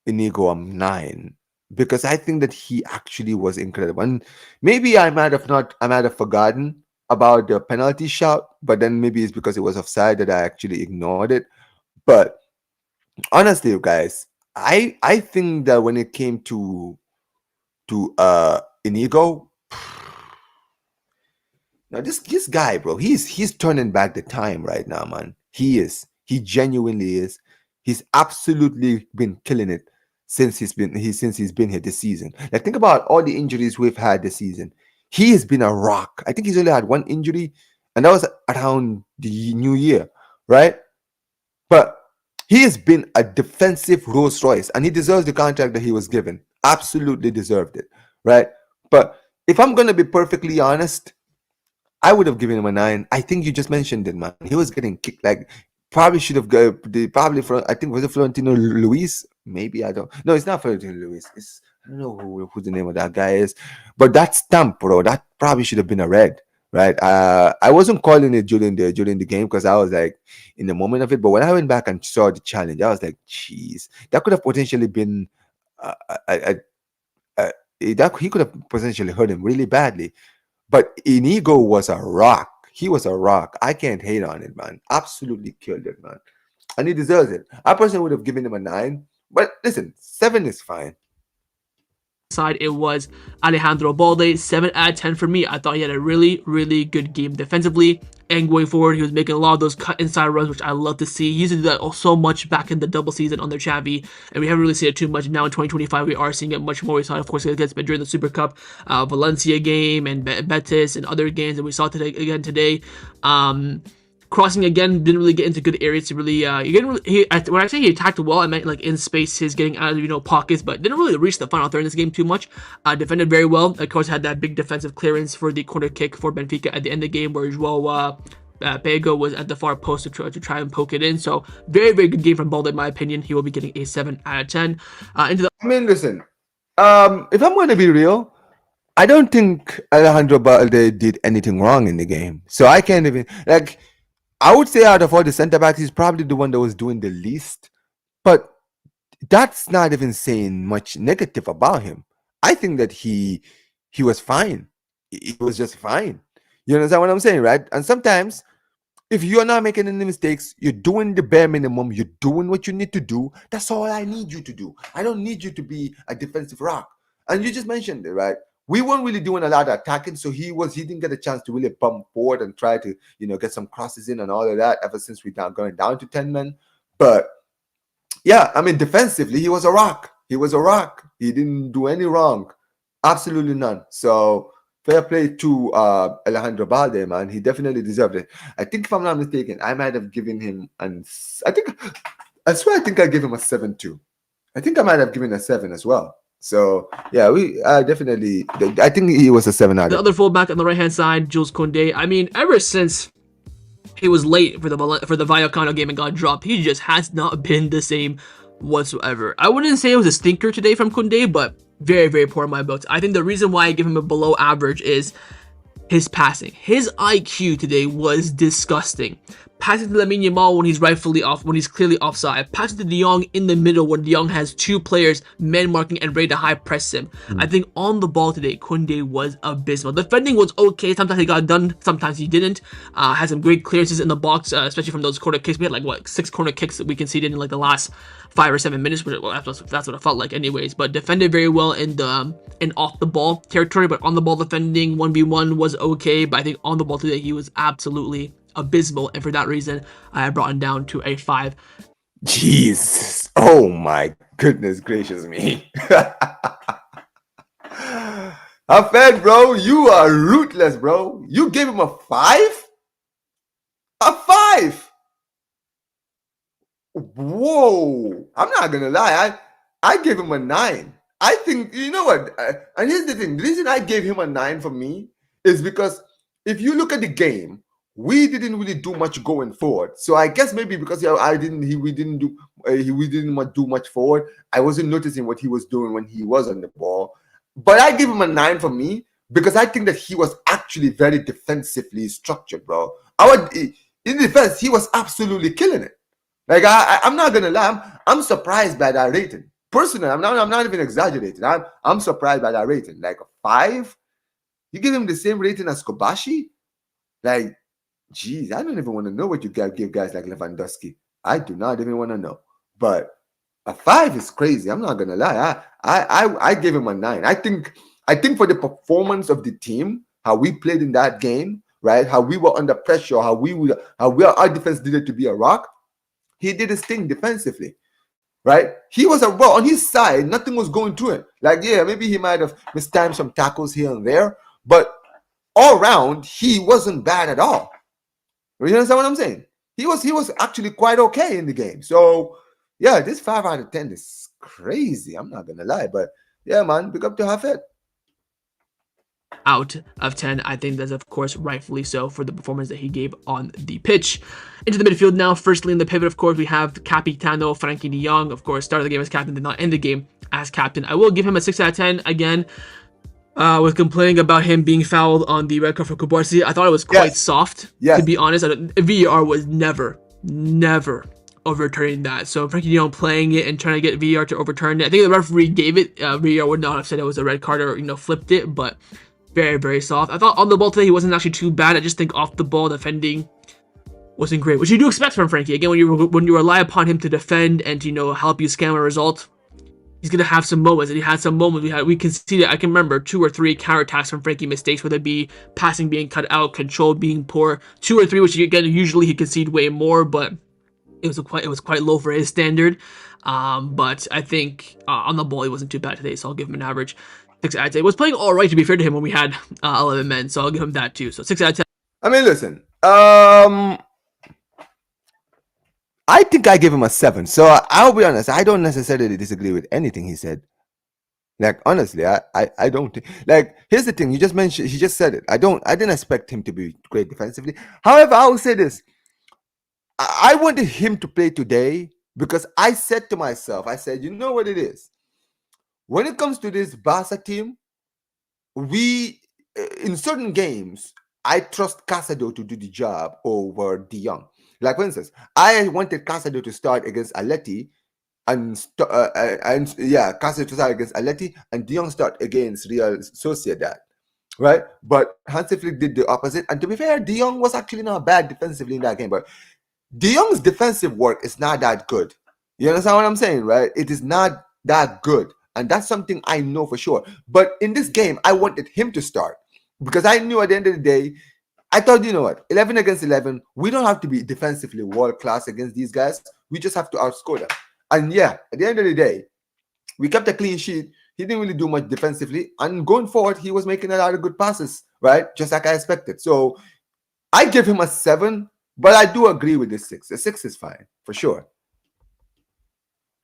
Inigo a 9 because I think that he actually was incredible. And maybe I might have forgotten about the penalty shout, but then maybe it's because it was offside that I actually ignored it. But honestly, guys, I think that when it came to Inigo, now this guy, bro, he's turning back the time right now, man. He is. He genuinely is. He's absolutely been killing it since he's been here this season. Like, think about all the injuries we've had this season. He has been a rock. I think he's only had one injury, and that was around the new year, right? But he has been a defensive Rolls Royce, and he deserves the contract that he was given. Absolutely deserved it, right? But if I'm gonna be perfectly honest, I would have given him a 9. I think you just mentioned it, man. He was getting kicked. Like, probably should have go. Probably for, I think, was it Florentino Luis? Maybe, I don't. No, it's not Florentino Luis. It's, I don't know who the name of that guy is. But that stamp, bro, that probably should have been a red, right? I wasn't calling it during the game because I was like in the moment of it. But when I went back and saw the challenge, I was like, jeez, that could have potentially been a, a, a, that he could have potentially hurt him really badly. But Inigo was a rock. He was a rock. I can't hate on it, man. Absolutely killed it, man. And he deserves it. I personally would have given him a 9. But listen, 7 is fine. Side, it was Alejandro Balde, 7 out of 10 for me. I thought he had a really, really good game defensively and going forward. He was making a lot of those cut inside runs, which I love to see. He used to do that so much back in the double season on the Xavi, and we haven't really seen it too much now in 2025. We are seeing it much more. We saw it, of course, against during the Super Cup, Valencia game, and Betis, and other games that we saw today. Crossing again, didn't really get into good areas to really. When I say he attacked well, I meant like in space, his getting out of pockets, but didn't really reach the final third in this game too much. Defended very well. Of course, had that big defensive clearance for the corner kick for Benfica at the end of the game, where Joao Pego was at the far post to try and poke it in. So very, very good game from Balde, in my opinion. He will be getting a 7 out of 10. I mean, listen, if I'm going to be real, I don't think Alejandro Balde did anything wrong in the game. So I can't even, like, I would say out of all the center backs, he's probably the one that was doing the least. But that's not even saying much negative about him. I think that he was fine. He was just fine. You understand what I'm saying, right? And sometimes, if you're not making any mistakes, you're doing the bare minimum, you're doing what you need to do. That's all I need you to do. I don't need you to be a defensive rock. And you just mentioned it, right? We weren't really doing a lot of attacking, so he didn't get a chance to really bump forward and try to, get some crosses in and all of that ever since we down going down to 10 men. But yeah, I mean, defensively, he was a rock. He was a rock. He didn't do any wrong. Absolutely none. So fair play to Alejandro Balde, man. He definitely deserved it. I think, if I'm not mistaken, I might have given him I swear I think I gave him a 7 too. I think I might have given a 7 as well. So yeah, we definitely. I think he was a 7 out of 10. The other fullback on the right hand side, Jules Koundé. I mean, ever since he was late for the Vallecano game and got dropped, he just has not been the same whatsoever. I wouldn't say it was a stinker today from Koundé, but very, very poor in my books. I think the reason why I give him a below average is his passing. His IQ today was disgusting. Passing to Lamine Yamal when he's clearly offside. Passing to De Jong in the middle when De Jong has two players man marking and ready to high press him. I think on the ball today, Koundé was abysmal. Defending was okay. Sometimes he got done, sometimes he didn't. Had some great clearances in the box, especially from those corner kicks. We had 6 corner kicks that we conceded in the last 5 or 7 minutes. Well, that's what it felt like, anyways. But defended very well in off the ball territory. But on the ball defending 1v1 was okay. But I think on the ball today, he was absolutely abysmal, and for that reason I brought him down to a 5. Jesus, oh my goodness gracious me. Hafed, bro, you are ruthless, bro. You gave him a 5? A 5? Whoa, I'm not gonna lie, I gave him a 9. I think, you know what, and here's the thing, the reason I gave him a 9 for me is because if you look at the game, we didn't really do much going forward. So I guess maybe because we didn't do much forward, I wasn't noticing what he was doing when he was on the ball. But I give him a 9 for me because I think that he was actually very defensively structured, bro. In defense, he was absolutely killing it. Like, I'm not gonna lie, I'm surprised by that rating. Personally, I'm not even exaggerating. I'm surprised by that rating. Like a 5, you give him the same rating as Kobashi? Like, geez, I don't even want to know what you give guys like Lewandowski. I do not even want to know. But a 5 is crazy. I'm not gonna lie. I gave him a 9. I think for the performance of the team, how we played in that game, right? How we were under pressure, how our defense needed to be a rock. he did his thing defensively, right? He was well on his side. Nothing was going through him. Like, yeah, maybe he might have mistimed some tackles here and there, but all around he wasn't bad at all. You understand what I'm saying? He was actually quite okay in the game. So yeah, this 5 out of 10 is crazy. I'm not gonna lie, but yeah, man, big up to Hafid. Out of 10. I think that's, of course, rightfully so for the performance that he gave on the pitch. Into the midfield now. Firstly, in the pivot, of course, we have Capitano Frankie de Jong. Of course, started the game as captain, did not end the game as captain. I will give him a 6 out of 10 again. With complaining about him being fouled on the red card for Kubarsi, I thought it was quite soft. Yes. To be honest, VAR was never overturning that. So Frankie de Jong playing it and trying to get VAR to overturn it. I think the referee gave it. VAR would not have said it was a red card or flipped it, but very, very soft. I thought on the ball today he wasn't actually too bad. I just think off the ball defending wasn't great, which you do expect from Frankie. Again, when you rely upon him to defend and to help you scam a result, he's gonna have some moments, and he had some moments. We can see that. I can remember 2 or 3 counterattacks from Frankie mistakes, whether it be passing being cut out, control being poor. 2 or 3, which again usually he concede way more, but it was quite low for his standard. But I think on the ball he wasn't too bad today, so I'll give him an average 6 out of 10. He was playing all right, to be fair to him, when we had 11 men, so I'll give him that too. So 6 out of 10. I mean, listen. I think I give him a 7. So I'll be honest. I don't necessarily disagree with anything he said. Like, honestly, I don't think. Like, here's the thing. You just mentioned. He just said it. I didn't expect him to be great defensively. However, I will say this. I wanted him to play today because I said to myself, I said, you know what it is? When it comes to this Barca team, in certain games, I trust Casado to do the job over De Jong. Like, for instance, I wanted Casado to start against Atleti, Casado to start against Atleti, and De Jong start against Real Sociedad, right? But Hansi Flick did the opposite. And to be fair, De Jong was actually not bad defensively in that game, but De Jong's defensive work is not that good. You understand what I'm saying, right? It is not that good. And that's something I know for sure. But in this game, I wanted him to start because I knew at the end of the day, I thought, you know what, 11 against 11, we don't have to be defensively world class against these guys. We just have to outscore them. And yeah, at the end of the day, we kept a clean sheet. He didn't really do much defensively. And going forward, he was making a lot of good passes, right? Just like I expected. So I give him a 7, but I do agree with the 6. The 6 is fine, for sure.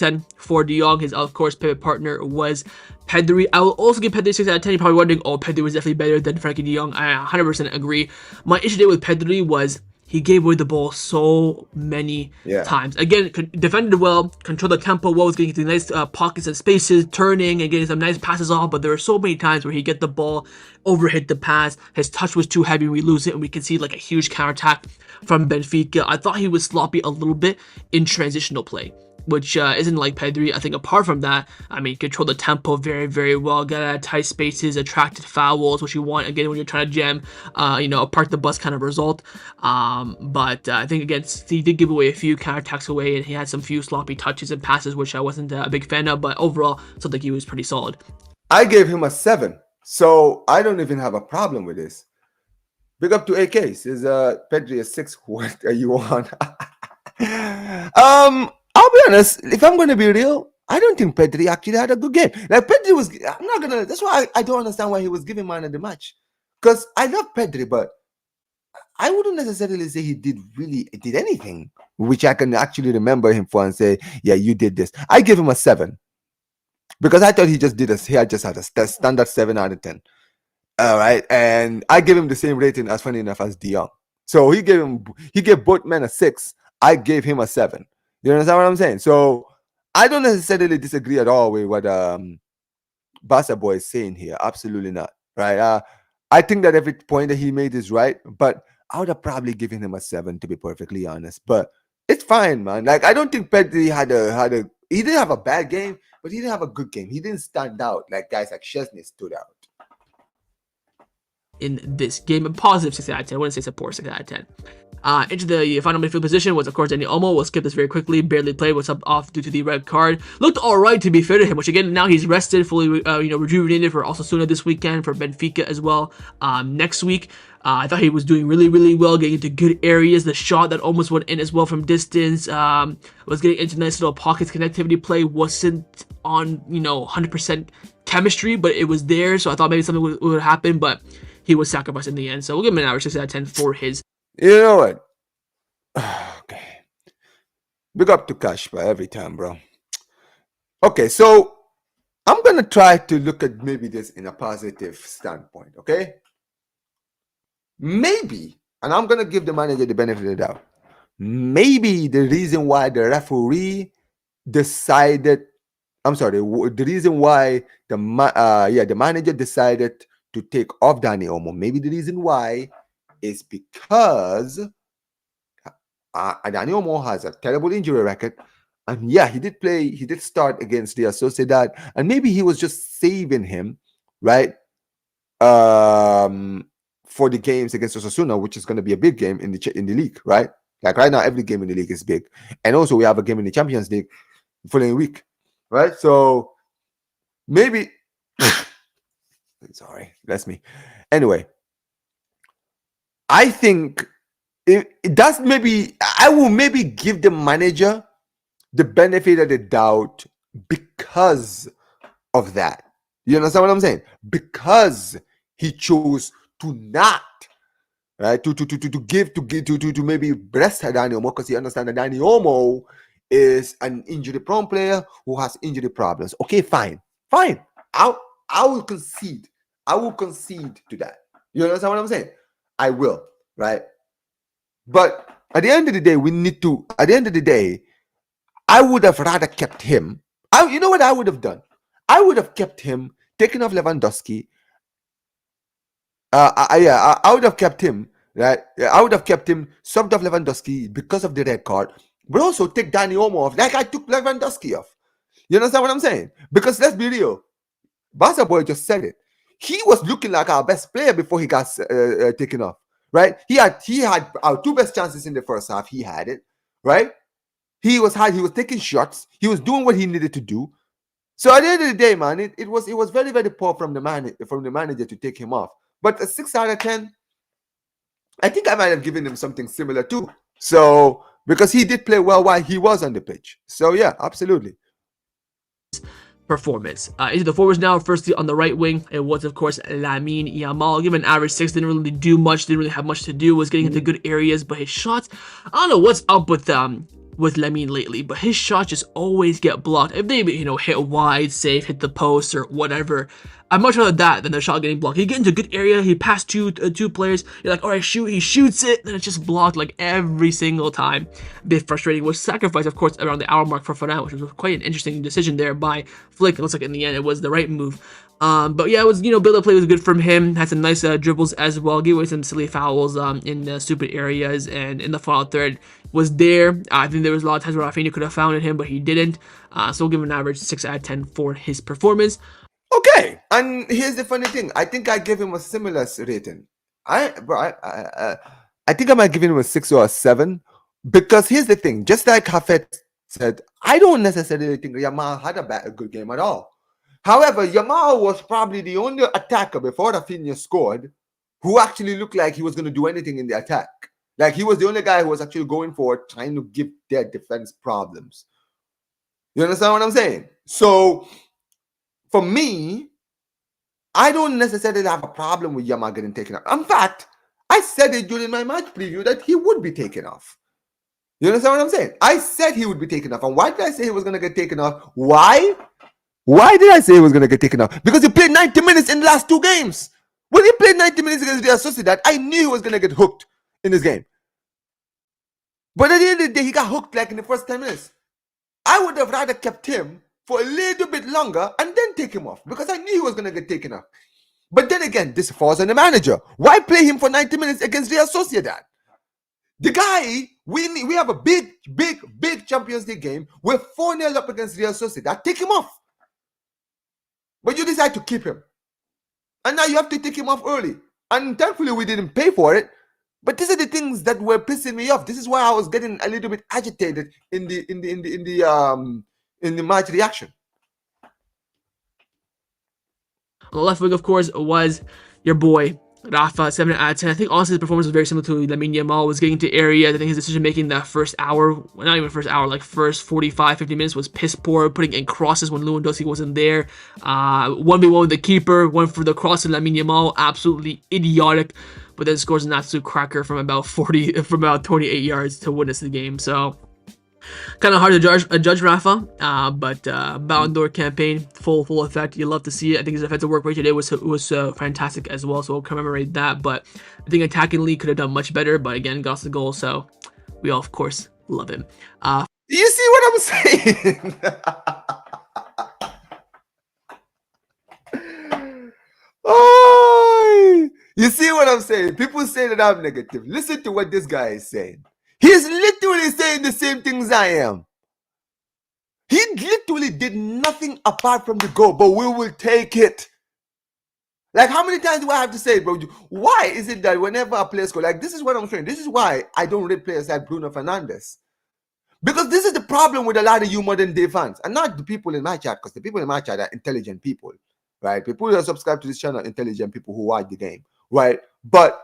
10 for De Jong. His, of course, pivot partner was Pedri. I will also give Pedri 6 out of 10. You're probably wondering, oh, Pedri was definitely better than Frankie De Jong. I 100% agree. My issue today with Pedri was he gave away the ball so many times. Again, defended well, controlled the tempo well, was getting into nice pockets and spaces, turning and getting some nice passes off, but there were so many times where he get the ball, overhit the pass, his touch was too heavy, we lose it, and we can see like a huge counterattack from Benfica. I thought he was sloppy a little bit in transitional play, which isn't like Pedri. I think apart from that, I mean, control the tempo very, very well, got out of tight spaces, attracted fouls, which you want, again, when you're trying to jam, a park the bus kind of result. But I think, again, he did give away a few counterattacks away, and he had some few sloppy touches and passes, which I wasn't a big fan of, but overall, I think he was pretty solid. I gave him a 7, so I don't even have a problem with this. Big up to AK. Says Pedri a 6. What are you on? I'll be honest, if I'm going to be real, I don't think Pedri actually had a good game. Like, Pedri was, I'm not going to, that's why I don't understand why he was giving man of the match. Because I love Pedri, but I wouldn't necessarily say he did anything, which I can actually remember him for and say, yeah, you did this. I give him a 7. Because I thought he just had a standard 7 out of 10. All right. And I give him the same rating, as funny enough, as De Jong. So he gave both men a 6. I gave him a 7. You understand what I'm saying? So I don't necessarily disagree at all with what Barca boy is saying here. Absolutely not. Right? I think that every point that he made is right, but I would have probably given him a 7, to be perfectly honest. But it's fine, man. Like, I don't think Pedri he didn't have a bad game, but he didn't have a good game. He didn't stand out like guys like Szczesny stood out. in this game. A positive 6 out of 10. I wouldn't say it's a poor 6 out of 10. Into the final midfield position was, of course, Dani Olmo. We'll skip this very quickly. Barely played, was subbed off due to the red card. Looked alright, to be fair to him, which again, now he's rested, fully rejuvenated for Osasuna this weekend, for Benfica as well next week. I thought he was doing really, really well, getting into good areas. The shot that almost went in as well from distance, was getting into nice little pockets. Connectivity play wasn't on, 100% chemistry, but it was there, so I thought maybe something would happen, but he was sacrificed in the end. So we'll give him an average 6 out of 10 for his. You know what? Okay. Big up to Kashpa every time, bro. Okay, so I'm going to try to look at maybe this in a positive standpoint, okay? Maybe, and I'm going to give the manager the benefit of the doubt, maybe the reason why the referee decided, the reason why the manager decided to take off Dani Olmo, maybe the reason why is because Dani Olmo has a terrible injury record. And yeah, he did start against the Sociedad, and maybe he was just saving him, right? For the games against Osasuna, which is going to be a big game in the league, right? Like right now, every game in the league is big, and also we have a game in the Champions League the following week, right? So maybe, sorry, that's me. Anyway, I think it does. Maybe I will maybe give the manager the benefit of the doubt because of that. You understand what I'm saying? Because he chose to not, right, to maybe rest Dani Olmo, because he understands that Dani Olmo is an injury-prone player who has injury problems. Okay, fine. I will concede. I will concede to that. You understand what I'm saying? I will, right? But at the end of the day, I would have rather kept him. You know what I would have done? I would have kept him, taken off Lewandowski. I would have kept him, right? I would have kept him, subbed off Lewandowski because of the red card, but also take Dani Olmo off, like I took Lewandowski off. You understand what I'm saying? Because let's be real, Barca boy just said it. He was looking like our best player before he got taken off, right? He had our two best chances in the first half. He had it, right? He was taking shots. He was doing what he needed to do. So at the end of the day, man, it was very, very poor from the manager to take him off. But a 6 out of 10, I think I might have given him something similar too. So because he did play well while he was on the pitch. So yeah, absolutely. Performance. Into the forwards now. Firstly, on the right wing, it was, of course, Lamine Yamal. Given an average 6, didn't really do much, didn't really have much to do, was getting into good areas, but his shots, I don't know what's up with Lamine lately, but his shots just always get blocked. If they, hit wide, safe, hit the post, or whatever, I'd much rather that than the shot getting blocked. He get into a good area, he passed two players, you're like, alright, shoot, he shoots it, then it's just blocked like every single time. A bit frustrating. Was sacrificed, of course, around the hour mark for Fernand, which was quite an interesting decision there by Flick. It looks like in the end it was the right move. But yeah, it was, build-up play was good from him. Had some nice dribbles as well. Gave away some silly fouls in stupid areas, and in the final third was there. I think there was a lot of times where Rafinha could have found him, but he didn't. So we'll give him an average 6 out of 10 for his performance. Okay, and here's the funny thing. I think I gave him a similar rating. I think I might give him a 6 or a 7, because here's the thing. Just like Hafet said, I don't necessarily think Yamal had a good game at all. However, Yamal was probably the only attacker before Rafinha scored who actually looked like he was going to do anything in the attack. Like, he was the only guy who was actually going forward, trying to give their defense problems. You understand what I'm saying? So, for me, I don't necessarily have a problem with Yamal getting taken off. In fact, I said it during my match preview that he would be taken off. You understand what I'm saying? I said he would be taken off. And why did I say he was going to get taken off? Why? Why did I say he was going to get taken off? Because he played 90 minutes in the last 2 games. When he played 90 minutes against Real Sociedad, I knew he was going to get hooked in this game. But at the end of the day, he got hooked like in the first 10 minutes. I would have rather kept him for a little bit longer and then take him off, because I knew he was going to get taken off. But then again, this falls on the manager. Why play him for 90 minutes against Real Sociedad? The guy, we have a big Champions League game. We're 4-0 up against Real Sociedad. Take him off. But you decide to keep him. And now you have to take him off early. And thankfully, we didn't pay for it. But these are the things that were pissing me off. This is why I was getting a little bit agitated in the match reaction. On the left wing, of course, was your boy Rafa, 7 out of 10. I think honestly his performance was very similar to Lamine Yamal. Was getting to areas. I think his decision making that first hour, well, not even first hour, like first 45, 50 minutes was piss poor. Putting in crosses when Lewandowski wasn't there. 1v1 with the keeper, went for the cross to Lamine Yamal. Absolutely idiotic. But then scores an absolute cracker from about 28 yards to win us the game. So kind of hard to judge Rafa, but Ballon d'Or campaign full effect. You love to see it. I think his offensive work rate today was fantastic as well, so we'll commemorate that. But I think attackingly could have done much better, but again got us the goal, so we all of course love him. You see what I'm saying? Oh, you see what I'm saying? People say that I'm negative. Listen to what this guy is saying. He's literally saying the same things I am. He literally did nothing apart from the goal, but we will take it. Like, how many times do I have to say it, bro? Why is it that whenever a player scores, like, this is what I'm saying. This is why I don't rate players like Bruno Fernandes. Because this is the problem with a lot of you modern day fans. And not the people in my chat, because the people in my chat are intelligent people, right? People who are subscribed to this channel are intelligent people who watch the game, right? But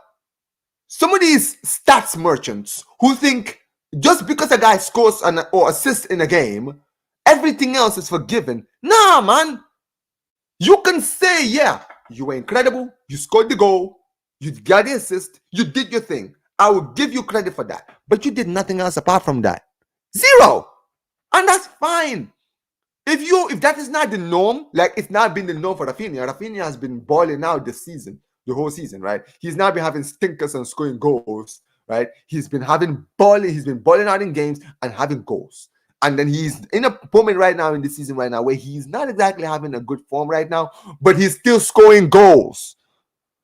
some of these stats merchants who think just because a guy scores or assists in a game, everything else is forgiven. Nah, man. You can say, yeah, you were incredible. You scored the goal. You got the assist. You did your thing. I will give you credit for that. But you did nothing else apart from that. Zero. And that's fine. If that is not the norm, like it's not been the norm for Rafinha. Rafinha has been balling out this season, the whole season, right? He's now been having stinkers and scoring goals, right? He's been balling out in games and having goals. And then he's in a moment right now in the season right now where he's not exactly having a good form right now, but he's still scoring goals,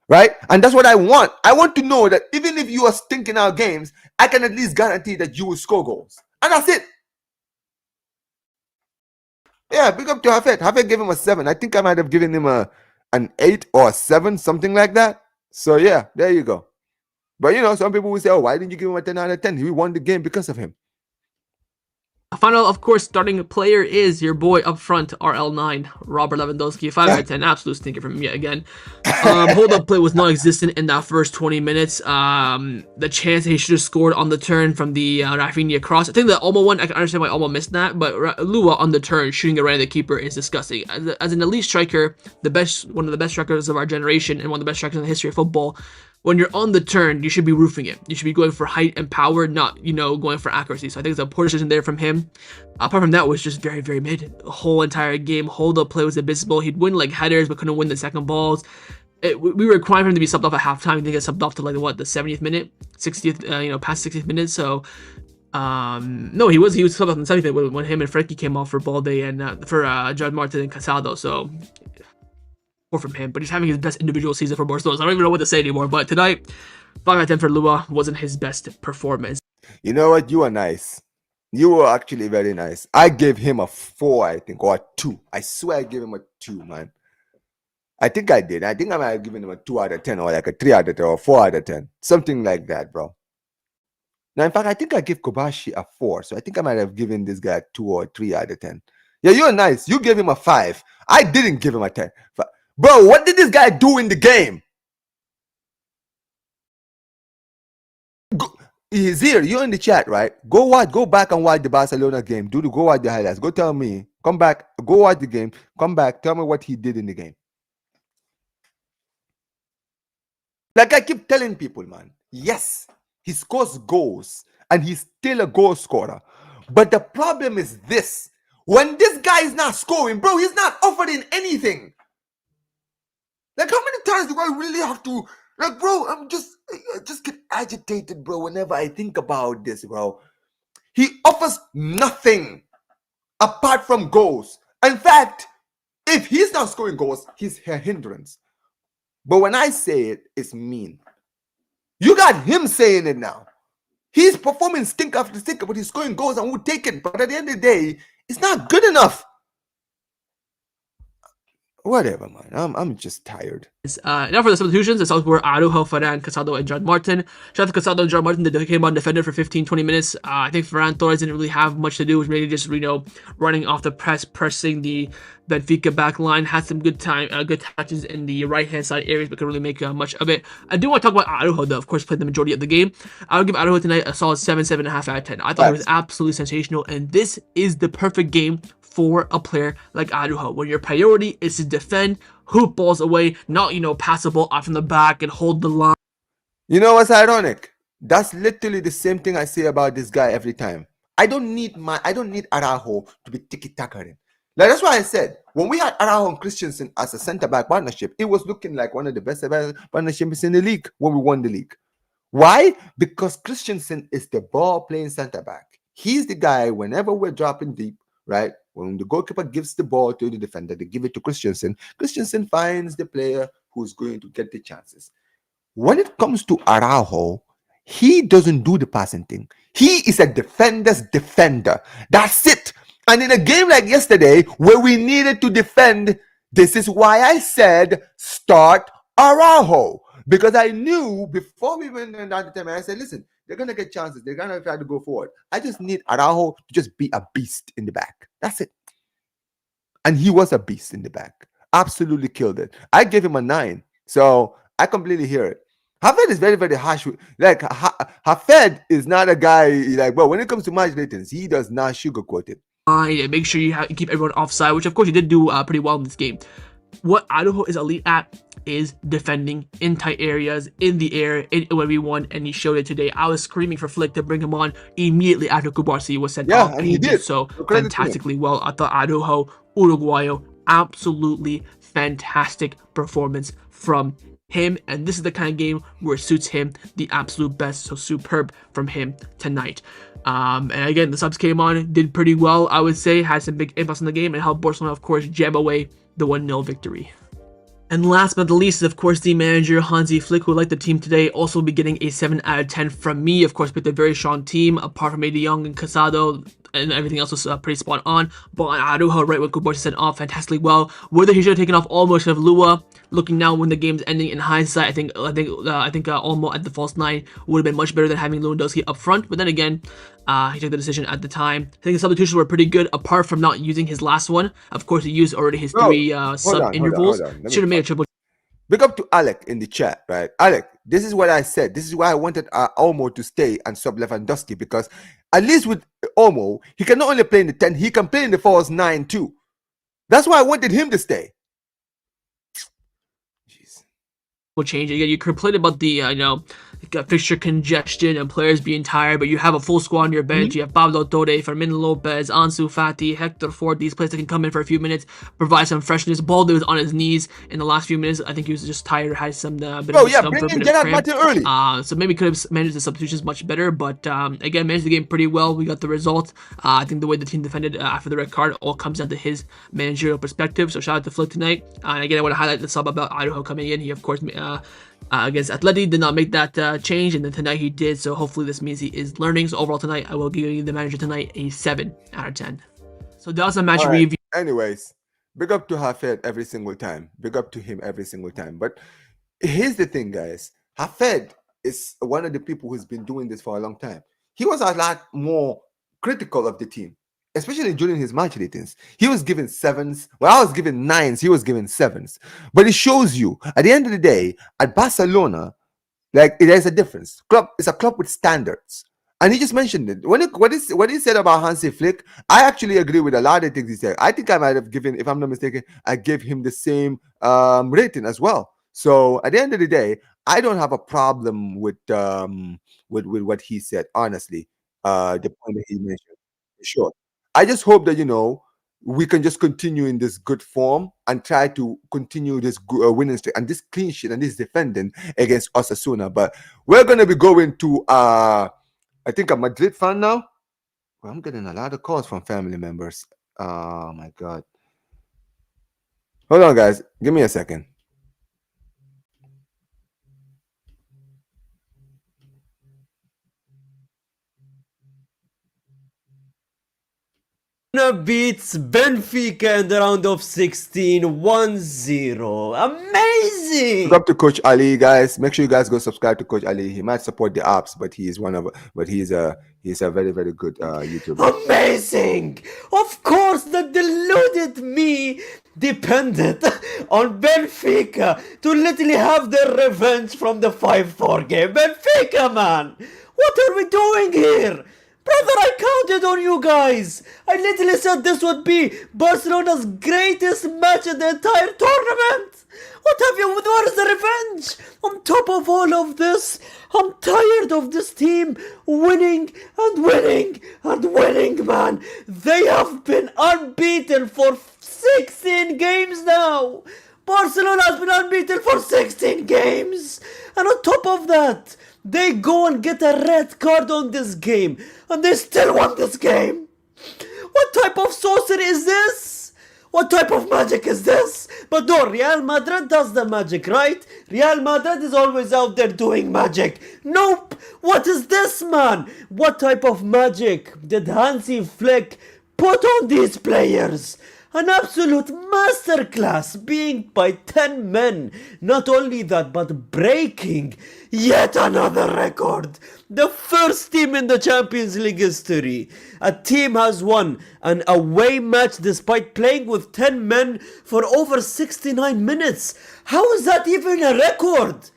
right? And that's what I want. I want to know that even if you are stinking out games, I can at least guarantee that you will score goals. And that's it. Yeah, big up to Hafet. Hafet gave him a 7. I think I might have given him an 8 or a 7, something like that. So yeah, there you go. But some people will say, oh, why didn't you give him a 10 out of 10? We won the game because of him. Final, of course, starting player is your boy up front, RL9, Robert Lewandowski, 5 out of 10. Absolute stinker from him yet again. Hold up play was non-existent in that first 20 minutes. The chance that he should have scored on the turn from the Rafinha cross. I think the Olmo one, I can understand why Olmo missed that, but Lua on the turn shooting it right at the keeper is disgusting. As an elite striker, one of the best strikers of our generation and one of the best strikers in the history of football, when you're on the turn, you should be roofing it. You should be going for height and power, not, going for accuracy. So I think it's a poor decision there from him. Apart from that, it was just very, very mid. The whole entire game, hold-up play was abysmal. He'd win like headers, but couldn't win the second balls. We were requiring him to be subbed off at halftime. I think he got subbed off to like the 70th minute, 60th, past 60th minute. So no, he was subbed off in the 70th minute when him and Frankie came off for Balde and for Juan Martin and Casado. So poor from him, but he's having his best individual season for Barcelona. So I don't even know what to say anymore. But tonight, 5 out of 10 for Lua wasn't his best performance. You know what? You are nice. You were actually very nice. I gave him a 4, I think, or a 2. I swear I gave him a 2, man. I think I did. I think I might have given him a 2 out of 10 or like a 3 out of 10 or 4 out of 10. Something like that, bro. Now, in fact, I think I gave Kobashi a 4. So I think I might have given this guy a 2 or 3 out of 10. Yeah, you're nice. You gave him a 5. I didn't give him a 10. Bro, what did this guy do in the game? He's here. You're in the chat, right? Go back and watch the Barcelona game. Go watch the highlights. Go tell me. Come back. Go watch the game. Come back. Tell me what he did in the game. Like I keep telling people, man. Yes, he scores goals and he's still a goal scorer. But the problem is this. When this guy is not scoring, bro, he's not offering anything. Like, how many times do I really have to... Like, bro, I just get agitated, bro, whenever I think about this, bro. He offers nothing apart from goals. In fact, if he's not scoring goals, he's a hindrance. But when I say it, it's mean. You got him saying it now. He's performing stink after stinker, but he's scoring goals and we'll take it. But at the end of the day, it's not good enough. Whatever, man. I'm just tired. Now for the substitutions, the subs were Araujo, Ferran, Casado, and John Martin. Shout out to Casado and John Martin. They came on defender for 15, 20 minutes. I think Ferran Torres didn't really have much to do. It was mainly just, running off the press, pressing the Benfica back line. Had some good touches in the right-hand side areas, but couldn't really make much of it. I do want to talk about Araujo, though. Of course, played the majority of the game. I would give Araujo tonight a solid 7, 7.5 out of 10. I thought it was Facts. absolutely sensational, and this is the perfect game for a player like Araujo, when your priority is to defend, hoop balls away, not, pass the ball out from the back and hold the line. You know what's ironic? That's literally the same thing I say about this guy every time. I don't need Araujo to be tiki-takaing. Like, that's why I said when we had Araujo and Christensen as a center back partnership, it was looking like one of the best ever partnerships in the league when we won the league. Why? Because Christensen is the ball playing center back. He's the guy whenever we're dropping deep, right? When the goalkeeper gives the ball to the defender, they give it to Christensen. Christensen finds the player who's going to get the chances. When it comes to Araujo, he doesn't do the passing thing. He is a defender's defender. That's it. And in a game like yesterday, where we needed to defend, this is why I said start Araujo. Because I knew before we went down the time, I said, listen, they're going to get chances. They're going to try to go forward. I just need Araujo to just be a beast in the back. That's it. And he was a beast in the back. Absolutely killed it. I gave him a 9. So I completely hear it. Hafed is very, very harsh. Like, Hafed is not a guy, like, well, when it comes to match ratings, he does not sugarcoat it. And make sure you keep everyone offside, which of course you did do pretty well in this game. What Araujo is elite at is defending in tight areas, in the air, when we won, and he showed it today. I was screaming for Flick to bring him on immediately after Kubarsi was sent off, and he did so fantastically well. I thought Araujo, Uruguayo, absolutely fantastic performance from him, and this is the kind of game where it suits him the absolute best. So superb from him tonight. And again, the subs came on, did pretty well, I would say, had some big impacts in the game, and helped Barcelona, of course, jam away the 1-0 victory. And last but not least is, of course, the manager, Hansi Flick, who liked the team today, also will be getting a 7 out of 10 from me. Of course, picked a very strong team, apart from maybe Young and Casado, and everything else was pretty spot on. But Araujo, right when Kubarsi sent off fantastically well. Whether he should have taken off Olmo, should have Lua. Looking now when the game's ending in hindsight, I think Olmo at the false 9 would have been much better than having Lewandowski up front. But then again, he took the decision at the time. I think the substitutions were pretty good, apart from not using his last one. Of course, he used already his 3 sub intervals. Should have made a triple. Big up to Alec in the chat, right? Alec, this is what I said. This is why I wanted Olmo to stay and sub Lewandowski, because at least with Olmo, he can not only play in the 10, he can play in the false 9 too. That's why I wanted him to stay. Jeez. Will change again. You complain about the fixture congestion and players being tired, but you have a full squad on your bench. You have Pablo Torre, Fermin Lopez, Ansu Fati, Hector Ford. These players that can come in for a few minutes, provide some freshness. Baldo was on his knees in the last few minutes. I think he was just tired, had some bit of discomfort, bring in Gerard Martin early. So maybe could have managed the substitutions much better, but again, managed the game pretty well. We got the result. I think the way the team defended after the red card all comes down to his managerial perspective. So shout out to Flick tonight. And again, I want to highlight the sub about Araujo coming in. He, of course, against Atleti did not make that change, and then tonight he did, so hopefully this means he is learning. So overall tonight, I will give you the manager tonight a 7 out of 10. So that was a match review. Anyways, big up to Hafed every single time. Big up to him every single time. But here's the thing, guys. Hafed is one of the people who's been doing this for a long time. He was a lot more critical of the team, especially during his match ratings. He was given 7s. Well, I was given 9s. He was given 7s. But it shows you, at the end of the day, at Barcelona, like, there's a difference. It's a club with standards. And he just mentioned it. What he said about Hansi Flick, I actually agree with a lot of things he said. I think I might have given, if I'm not mistaken, I gave him the same rating as well. So at the end of the day, I don't have a problem with what he said, honestly. The point that he mentioned. Sure. I just hope that, we can just continue in this good form and try to continue this winning streak and this clean sheet and this defending against Osasuna. But we're going to be going to, I think, a Madrid fan now. Well, I'm getting a lot of calls from family members. Oh, my God. Hold on, guys. Give me a second. beats Benfica in the round of 16 1-0. Amazing! Look up to Coach Ali, guys. Make sure you guys go subscribe to Coach Ali. He might support the apps, but he's a very, very good YouTuber. Amazing! Of course, the deluded me depended on Benfica to literally have their revenge from the 5-4 game. Benfica, man! What are we doing here? Brother, I counted on you guys. I literally said this would be Barcelona's greatest match in the entire tournament. What have you? What is the revenge? On top of all of this, I'm tired of this team winning and winning and winning, man. They have been unbeaten for 16 games now. Barcelona has been unbeaten for 16 games. And on top of that, they go and get a red card on this game. And they still won this game. What type of sorcery is this? What type of magic is this? But no, Real Madrid does the magic, right? Real Madrid is always out there doing magic. Nope! What is this, man? What type of magic did Hansi Flick put on these players? An absolute masterclass being by 10 men. Not only that, but breaking yet another record. The first team in the Champions League history. A team has won an away match despite playing with 10 men for over 69 minutes. How is that even a record?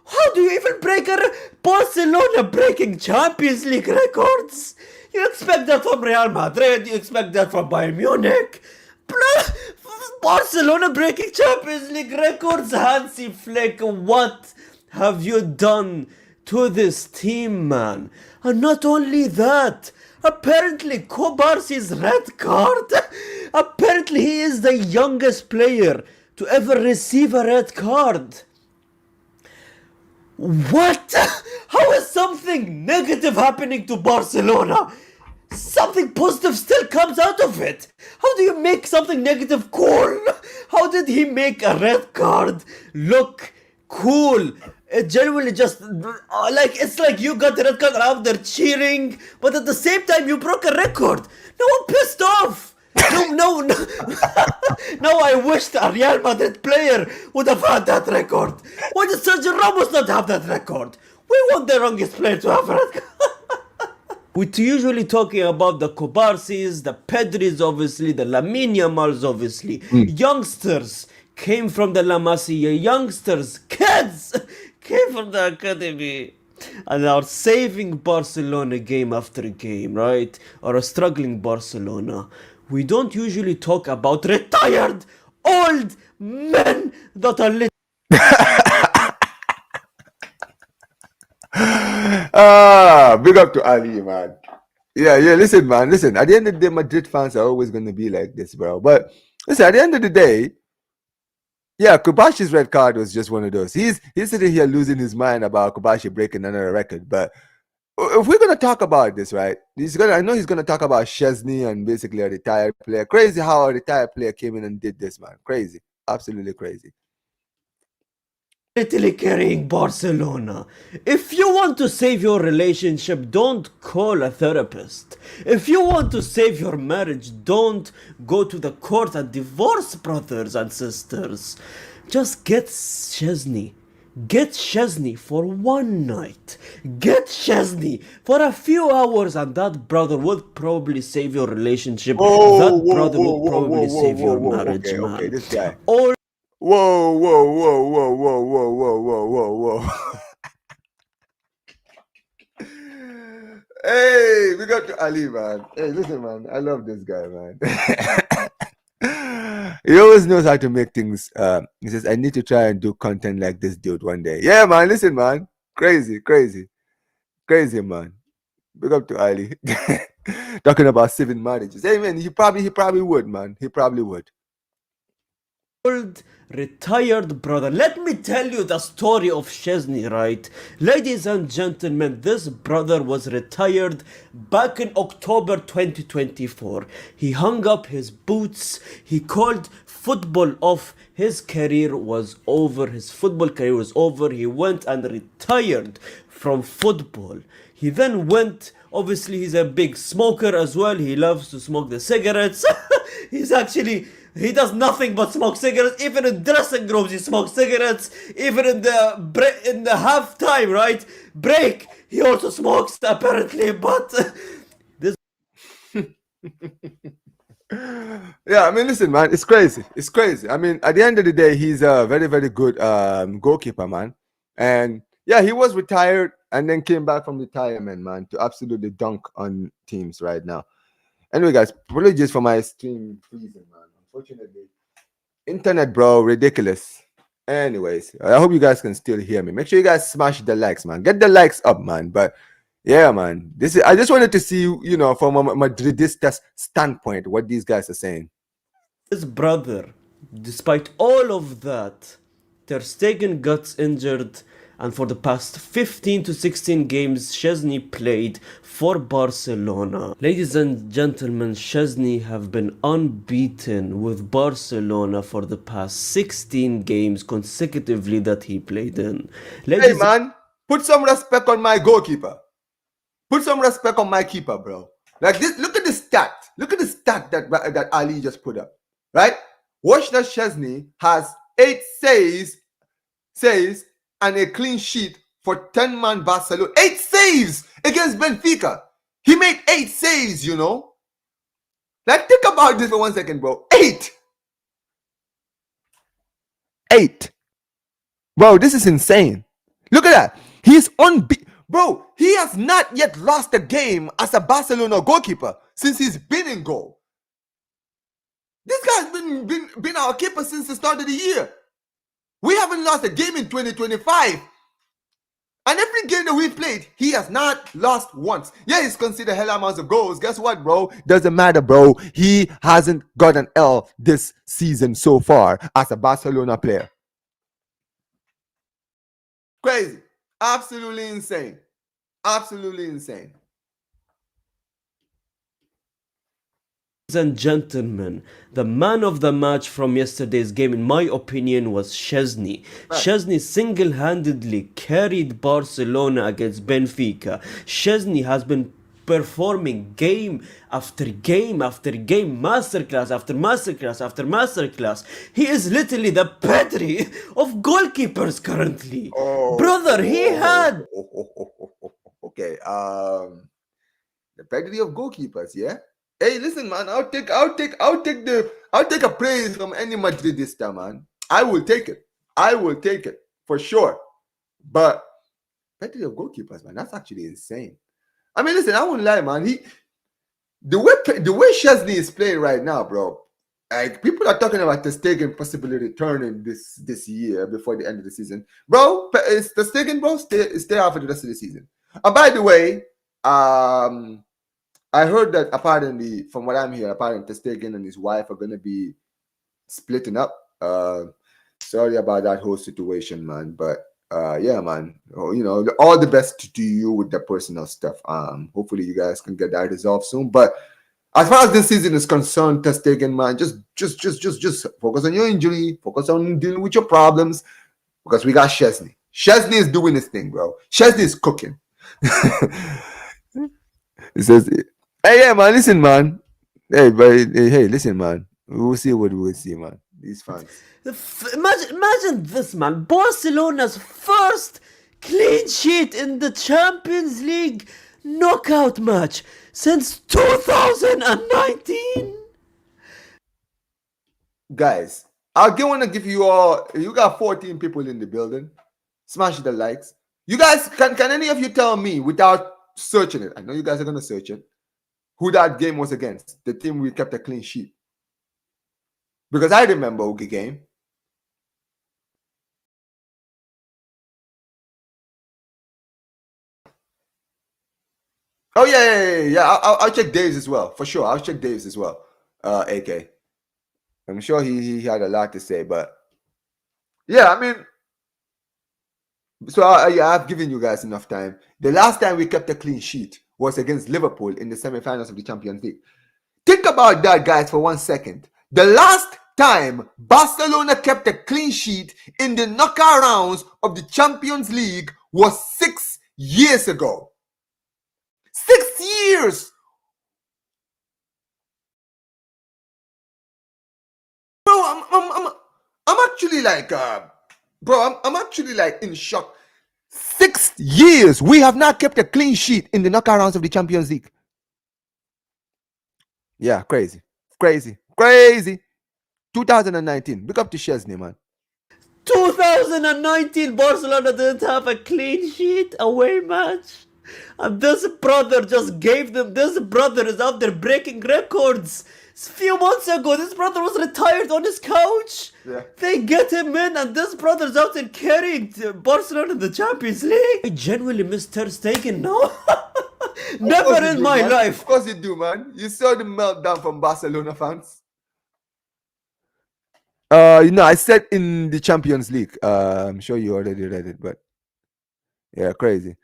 How do you even break a Barcelona breaking Champions League records? You expect that from Real Madrid, you expect that from Bayern Munich. Barcelona breaking Champions League records. Hansi Flick, what have you done to this team, man? And not only that, apparently Kobarsi's red card, apparently he is the youngest player to ever receive a red card. What? How is something negative happening to Barcelona? Something positive still comes out of it. How do you make something negative cool? How did he make a red card look cool? It genuinely just like it's like you got the red card out there cheering, but at the same time you broke a record. Now I'm pissed off. No. Now I wish a Real Madrid player would have had that record. Why did Sergio Ramos not have that record? We want the youngest player to have a red card. We're usually talking about the Kobarsis, the Pedris, obviously, the Lamine Yamals, obviously. Youngsters came from the La Masia. Youngsters, kids, came from the academy. And are saving Barcelona game after game, right? Or a struggling Barcelona. We don't usually talk about retired old men that are Big up to Ali, man. Yeah, listen, man, listen. At the end of the day, Madrid fans are always going to be like this, bro. But listen, at the end of the day, yeah, Kubashi's red card was just one of those. He's sitting here losing his mind about Kubashi breaking another record. But if we're going to talk about this, right, I know he's going to talk about Chesney and basically a retired player. Crazy how a retired player came in and did this, man. Crazy. Absolutely crazy. literally carrying Barcelona. If you want to save your relationship, don't call a therapist. If you want to save your marriage, don't go to the court and divorce, brothers and sisters. Just get Chesney. Get Chesney for one night. Get Chesney for a few hours, and that brother would probably save your relationship. That brother will probably save your marriage, man. Okay, this guy. All Whoa. Hey, we got to Ali, man. Hey, listen, man. I love this guy, man. He always knows how to make things. He says, I need to try and do content like this dude one day. Yeah, man. Listen, man. Crazy, man. Big up to Ali. Talking about saving marriages. Hey, man, he probably would, man. He probably would. Old retired brother. Let me tell you the story of Chesney, right? Ladies and gentlemen, this brother was retired back in October 2024. He hung up his boots. He called football off. His career was over. His football career was over. He went and retired from football. He then went Obviously, he's a big smoker as well. He loves to smoke the cigarettes. He does nothing but smoke cigarettes. Even in dressing rooms, he smokes cigarettes. Even in the halftime, right, break, he also smokes apparently. But this Yeah, I mean, listen, man, it's crazy. It's crazy. I mean, at the end of the day, he's a very, very good goalkeeper, man. And yeah, he was retired and then came back from retirement, man, to absolutely dunk on teams right now. Anyway, guys, apologies for my stream freezing, man. Unfortunately, internet, bro, ridiculous. Anyways, I hope you guys can still hear me. Make sure you guys smash the likes, man. Get the likes up, man. But yeah, man, I just wanted to see, from a Madridista standpoint, what these guys are saying. his brother, despite all of that, Ter Stegen got injured, and for the past 15 to 16 games, Szczesny played for Barcelona. Ladies and gentlemen, Szczesny have been unbeaten with Barcelona for the past 16 games consecutively that he played in. Hey, man, put some respect on my goalkeeper. Put some respect on my keeper, bro. Like this, look at the stat. Look at the stat that Ali just put up, right? Wojciech Szczesny has 8 saves and a clean sheet for 10-man Barcelona. 8 saves against Benfica. He made 8 saves, Like, think about this for 1 second, bro. 8. Bro, this is insane. Look at that. He's unbeaten. Bro, he has not yet lost a game as a Barcelona goalkeeper since he's been in goal. This guy's been our keeper since the start of the year. We haven't lost a game in 2025. And every game that we've played, he has not lost once. Yeah, he's conceded hell amounts of goals. Guess what, bro? Doesn't matter, bro. He hasn't got an L this season so far as a Barcelona player. Crazy. Absolutely insane. Absolutely insane. Ladies and gentlemen, the man of the match from yesterday's game, in my opinion, was Szczesny. Right. Szczesny single-handedly carried Barcelona against Benfica. Szczesny has been performing game after game after game, masterclass after masterclass after masterclass. He is literally the Pedri of goalkeepers currently. Brother, he had... Okay, the Pedri of goalkeepers, yeah? Hey, listen, man, I'll take a praise from any Madridista, man. I will take it for sure. But Pedri of goalkeepers, man, that's actually insane. I mean, listen, I won't lie, man. The way Szczesny is playing right now, bro. Like, people are talking about Ter Stegen possibly returning this year before the end of the season, bro. It's Ter Stegen, bro. Stay out for the rest of the season. And by the way, I heard that apparently, from what I'm hearing, apparently Ter Stegen and his wife are going to be splitting up. Sorry about that whole situation, man. But yeah, man, all the best to you with the personal stuff. Hopefully you guys can get that resolved soon. But as far as this season is concerned, Ter Stegen, man, just focus on your injury, focus on dealing with your problems, because we got Szczesny. Szczesny is doing his thing, bro. Szczesny is cooking. He says, hey, yeah, man, listen, man. Hey, listen, man. We'll see what we'll see, man. These fans. Imagine this, man. Barcelona's first clean sheet in the Champions League knockout match since 2019. Guys, I want to give you all. You got 14 people in the building. Smash the likes. You guys, can any of you tell me without searching it? I know you guys are gonna search it. Who that game was against? The team we kept a clean sheet. Because I remember the game. Oh yeah. I'll check Dave's as well, for sure. I'll check Dave's as well. AK. I'm sure he had a lot to say, but yeah, I mean, so I've given you guys enough time. The last time we kept a clean sheet was against Liverpool in the semi-finals of the Champions League. Think about that, guys, for 1 second. The last time Barcelona kept a clean sheet in the knockout rounds of the Champions League was 6 years ago. 6 years. Bro, I'm actually like, bro, I'm actually like in shock. 6 years we have not kept a clean sheet in the knockout rounds of the Champions League. Yeah, crazy, crazy, crazy. 2019. Big up to Chesney, man. 2019, Barcelona didn't have a clean sheet away match. And this brother just gave them. This brother is out there breaking records. A few months ago, this brother was retired on his couch. Yeah. They get him in, and this brother's out there carrying Barcelona in the Champions League. I genuinely miss Ter Stegen now. Never in my life. Of course you do, man. You saw the meltdown from Barcelona fans. I said in the Champions League. I'm sure you already read it, but yeah, crazy.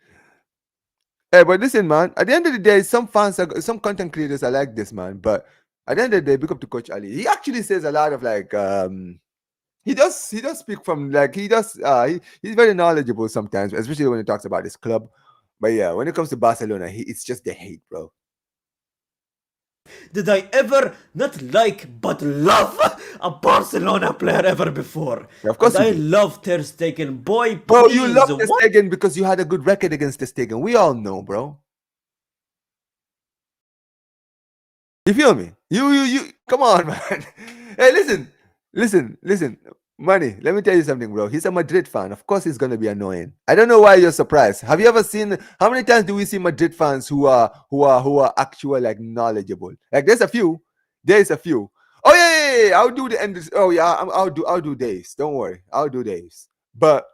Hey, but listen, man. At the end of the day, some fans, some content creators are like this, man. But at the end of the day, big up to Coach Ali. He actually says a lot of like, he does speak from like he's very knowledgeable sometimes, especially when he talks about his club. But yeah, when it comes to Barcelona, it's just the hate, bro. Did I ever not like but love a Barcelona player ever before? Yeah, of course And you I do. love Ter Stegen, boy. Bro, Please, you love Ter what? Stegen because you had a good record against Ter Stegen. We all know, bro. You feel me? You come on, man. Hey, listen. Money, let me tell you something, bro. He's a Madrid fan. Of course he's gonna be annoying. I don't know why you're surprised. Have you ever seen how many times do we see Madrid fans who are actual like knowledgeable? Like there's a few. Oh yeah. I'll do the end. Oh yeah, I'll do Daves. Don't worry. I'll do Daves. But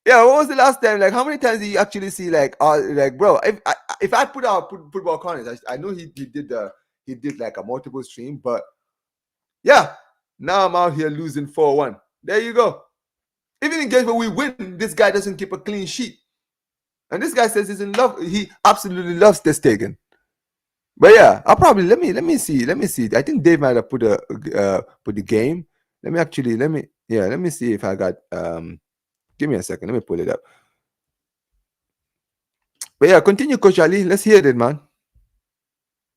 yeah, what was the last time? Like, how many times do you actually see like, bro? If I put out football corners, I know he did like a multiple stream, but yeah, now I'm out here losing 4-1. There you go. Even in games where we win, this guy doesn't keep a clean sheet, and this guy says he's in love. He absolutely loves Ter Stegen. But yeah, I'll probably let me see. I think Dave might have put the game. Let me see if I got Give me a second. Let me pull it up. But yeah, continue, Coach Ali. Let's hear it, man.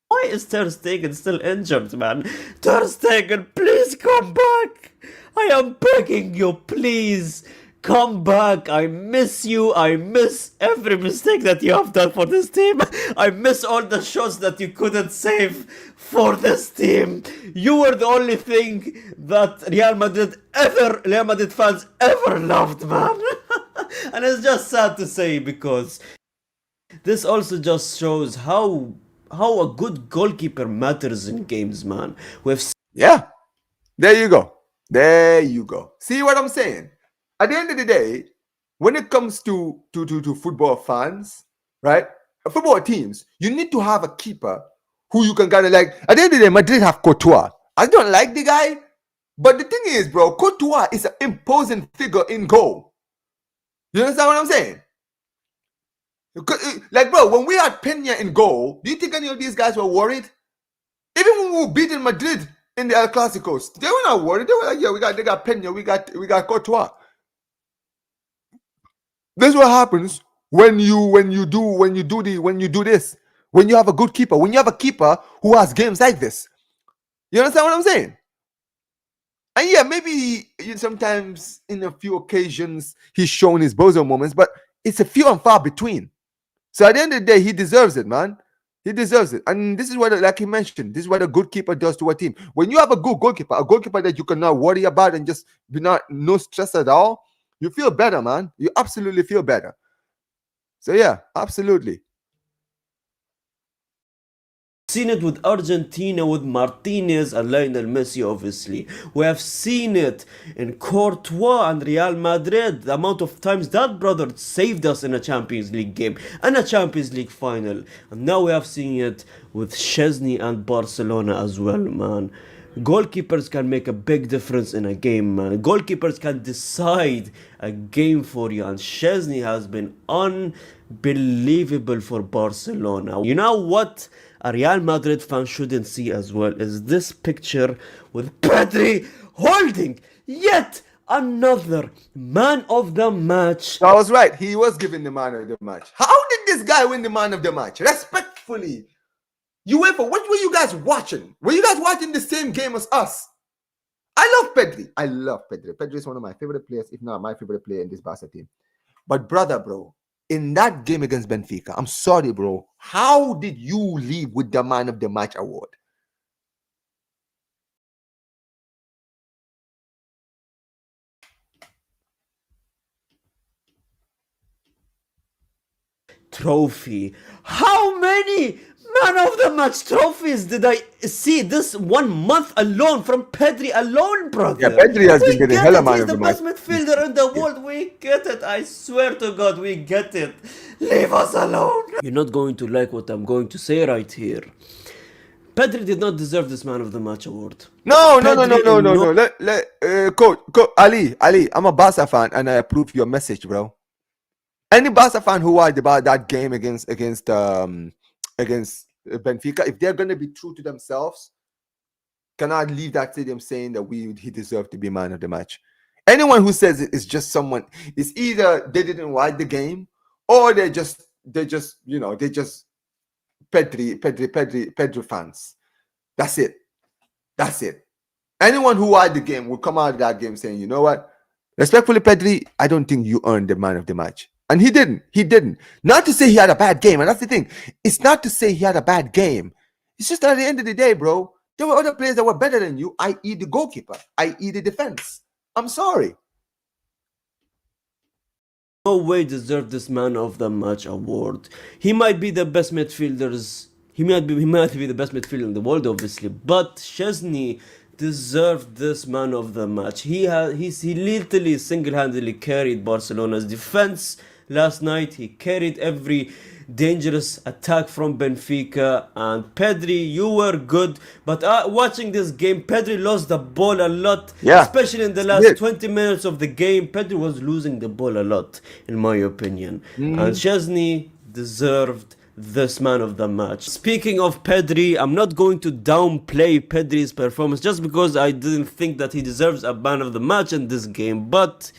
Why is Ter Stegen still injured, man? Ter Stegen, please come back. I am begging you, please. Come back. I miss you. I miss every mistake that you have done for this team. I miss all the shots that you couldn't save for this team. You were the only thing that Real Madrid fans ever loved, man. And it's just sad to say because this also just shows how a good goalkeeper matters in games, man. Yeah. There you go. See what I'm saying? At the end of the day, when it comes to football fans, right? Football teams, you need to have a keeper who you can kind of like. At the end of the day, Madrid have Courtois. I don't like the guy, but the thing is, bro, Courtois is an imposing figure in goal. You understand what I'm saying? Like, bro, when we had Pena in goal, do you think any of these guys were worried? Even when we were beating Madrid in the El Clasicos, they were not worried. They were like, yeah, they got Pena, we got Courtois. This is what happens when you do this. When you have a good keeper, when you have a keeper who has games like this. You understand what I'm saying? And yeah, maybe sometimes in a few occasions he's shown his bozo moments, but it's a few and far between. So at the end of the day, he deserves it, man. He deserves it. And this is what, like he mentioned, this is what a good keeper does to a team. When you have a good goalkeeper, a goalkeeper that you cannot worry about and just no stress at all, you feel better, man. You absolutely feel better. So yeah, absolutely. Seen it with Argentina, with Martinez and Lionel Messi, obviously. We have seen it in Courtois and Real Madrid. The amount of times that brother saved us in a Champions League game and a Champions League final. And now we have seen it with Szczesny and Barcelona as well, man. Goalkeepers can make a big difference in a game, man. Goalkeepers can decide a game for you, and Szczesny has been unbelievable for Barcelona. You know what a Real Madrid fan shouldn't see as well is this picture with Pedri holding yet another man of the match. I was right. He was given the man of the match. How did this guy win the man of the match? Respect respectfully, UEFA, what were you guys watching? Were you guys watching the same game as us? I love Pedri. I love Pedri. Pedri is one of my favorite players, if not my favorite player in this Barca team. But brother, bro, in that game against Benfica, I'm sorry, bro. How did you leave with the man of the match award? Trophy. How many man of the match trophies did I see this 1 month alone from Pedri alone, brother? Yeah, Pedri has been getting hella man He's of the the best match. midfielder in the world. We get it. I swear to God, we get it. Leave us alone. You're not going to like what I'm going to say right here. Pedri did not deserve this man of the match award. No. Pedri Coach Ali, I'm a Barca fan and I approve your message, bro. Any Barca fan who watched about that game against Benfica, if they're gonna be true to themselves, cannot leave that stadium saying that he deserved to be man of the match. Anyone who says it is just someone, it's either they didn't watch the game or they're just Pedri fans. That's it. Anyone who watched the game will come out of that game saying, you know what? Respectfully, Pedri, I don't think you earned the man of the match. And he didn't. Not to say he had a bad game. And that's the thing. It's not to say he had a bad game. It's just that at the end of the day, bro, there were other players that were better than you, i.e. the goalkeeper, i.e. the defense. I'm sorry. no way deserved this man of the match award. He might be the best midfielders. He might be the best midfielder in the world, obviously. But Szczesny deserved this man of the match. He literally single-handedly carried Barcelona's defense last night. He carried every dangerous attack from Benfica. And Pedri, you were good, but watching this game, Pedri lost the ball a lot, especially in the last 20 minutes of the game. Pedri was losing the ball a lot, in my opinion. And Szczesny deserved this man of the match. Speaking of Pedri, I'm not going to downplay Pedri's performance just because I didn't think that he deserves a man of the match in this game, but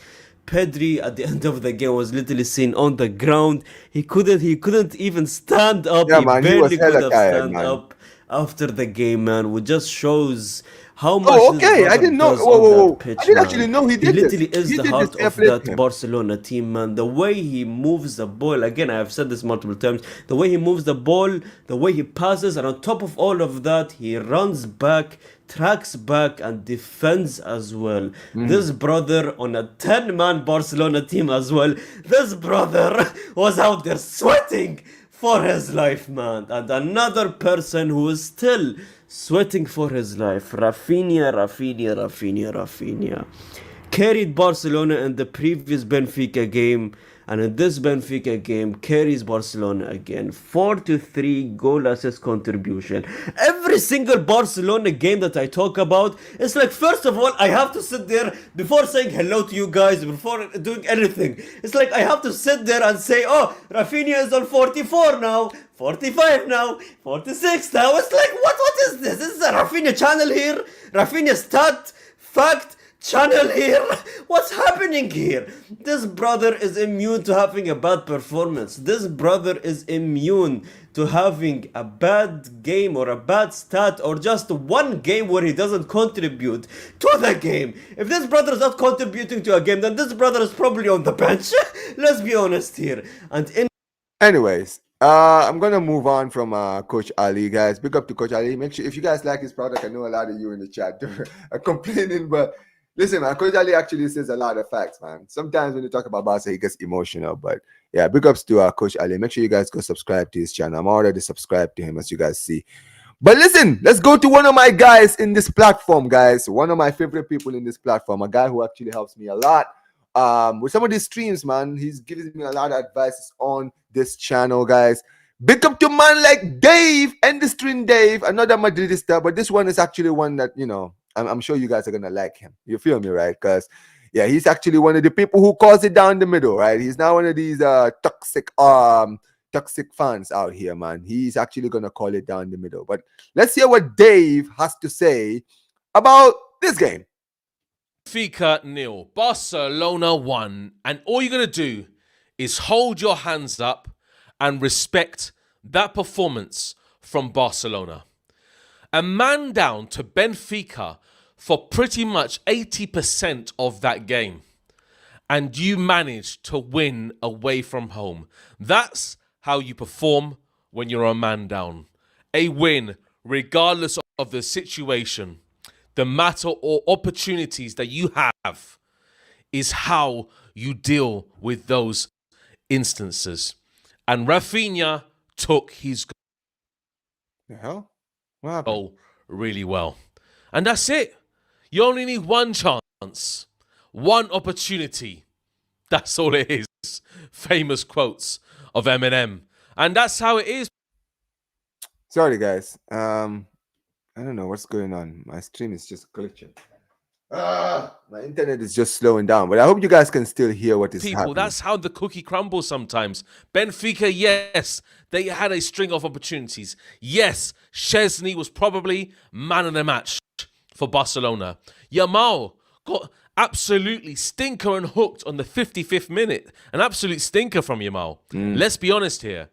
Pedri at the end of the game was literally seen on the ground. He couldn't even stand up. Yeah, he man, barely could have stand up after the game, man. Which just shows how much I didn't know. I didn't actually know he did this. He literally this. is the heart of that Barcelona team, man. The way he moves the ball, again, I have said this multiple times, the way he moves the ball, the way he passes, and on top of all of that, he runs back, tracks back, and defends as well. This brother on a 10-man Barcelona team as well, this brother was out there sweating for his life, man. And another person who is still sweating for his life, Rafinha, carried Barcelona in the previous Benfica game, and in this Benfica game carries Barcelona again. 4-3 goal assist contribution. Every single Barcelona game that I talk about, it's like, first of all, I have to sit there before saying hello to you guys, before doing anything. It's like I have to sit there and say, oh, Rafinha is on 44 now, 45 now, 46 now. It's like, what is this? This is a Rafinha channel here? Rafinha stat, fact, channel here? What's happening here? This brother is immune to having a bad performance. This brother is immune to having a bad game or a bad stat or just one game where he doesn't contribute to the game. If this brother is not contributing to a game, then this brother is probably on the bench. Let's be honest here. Anyways, I'm gonna move on from Coach Ali, guys. Big up to Coach Ali. Make sure if you guys like his product, I know a lot of you in the chat are complaining, but listen, man, Coach Ali actually says a lot of facts, man. Sometimes when you talk about Barca, he gets emotional, but yeah, big ups to Coach Ali. Make sure you guys go subscribe to his channel. I'm already subscribed to him, as you guys see. But listen, let's go to one of my guys in this platform, guys. One of my favorite people in this platform, a guy who actually helps me a lot with some of these streams, man. He's giving me a lot of advice on this channel, guys. Big up to man like Dave, Endestrin Dave, another Madridista, but this one is actually one that, you know, I'm sure you guys are gonna like him. You feel me, right? Because yeah, he's actually one of the people who calls it down the middle, right? He's not one of these toxic fans out here, man. He's actually gonna call it down the middle. But let's hear what Dave has to say about this game. BENFICA 0, Barcelona 1, and all you're gonna do is hold your hands up and respect that performance from Barcelona. A man down to Benfica for pretty much 80% of that game. And you managed to win away from home. That's how you perform when you're a man down. A win, regardless of the situation, the matter or opportunities that you have, is how you deal with those instances. And Rafinha took his The hell? What happened? goal really well. And that's it. You only need one chance, one opportunity. That's all it is. Famous quotes of Eminem. And that's how it is. Sorry, guys. I don't know what's going on. My stream is just glitching. My internet is just slowing down, but I hope you guys can still hear what is People, happening. that's how the cookie crumbles sometimes. Benfica, yes, they had a string of opportunities. Yes, Szczesny was probably man of the match for Barcelona. Yamal got absolutely stinker and hooked on the 55th minute. An absolute stinker from Yamal. Let's be honest here.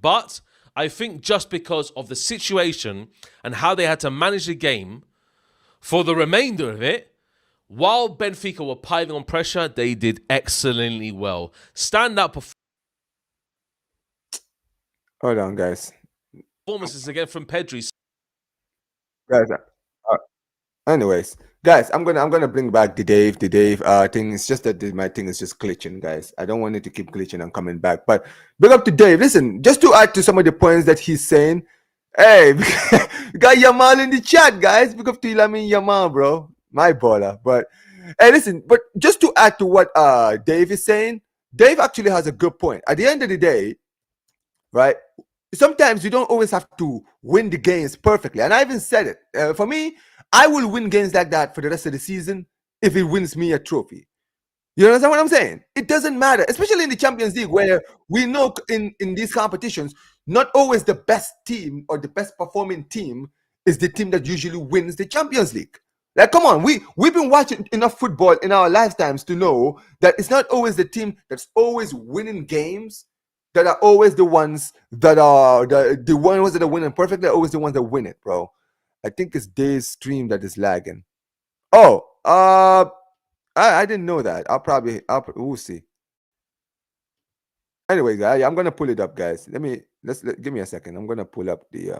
But I think just because of the situation and how they had to manage the game for the remainder of it, while Benfica were piling on pressure, they did excellently well. Stand-up Hold on, guys. performances again from Pedri. Guys, anyways, guys, I'm gonna bring back the Dave thing. It's just that my thing is just glitching, guys. I don't want it to keep glitching and coming back. But big up to Dave. Listen, just to add to some of the points that he's saying. Hey, we got Yamal in the chat, guys. Big up to Lamin Yamal, bro. My baller. But hey, listen, but just to add to what Dave is saying, Dave actually has a good point. At the end of the day, right? Sometimes you don't always have to win the games perfectly. And I even said it. For me, I will win games like that for the rest of the season if it wins me a trophy. You understand what I'm saying? It doesn't matter, especially in the Champions League, where we know in these competitions, not always the best team or the best performing team is the team that usually wins the Champions League. Like, come on, we've been watching enough football in our lifetimes to know that it's not always the team that's always winning games that are always the ones that are the ones that are winning perfectly, are always the ones that win it, bro. I think it's Dave's stream that is lagging. Oh, I didn't know that. We'll see. Anyway, guys, I'm gonna pull it up, guys. Give me a second. I'm gonna pull up the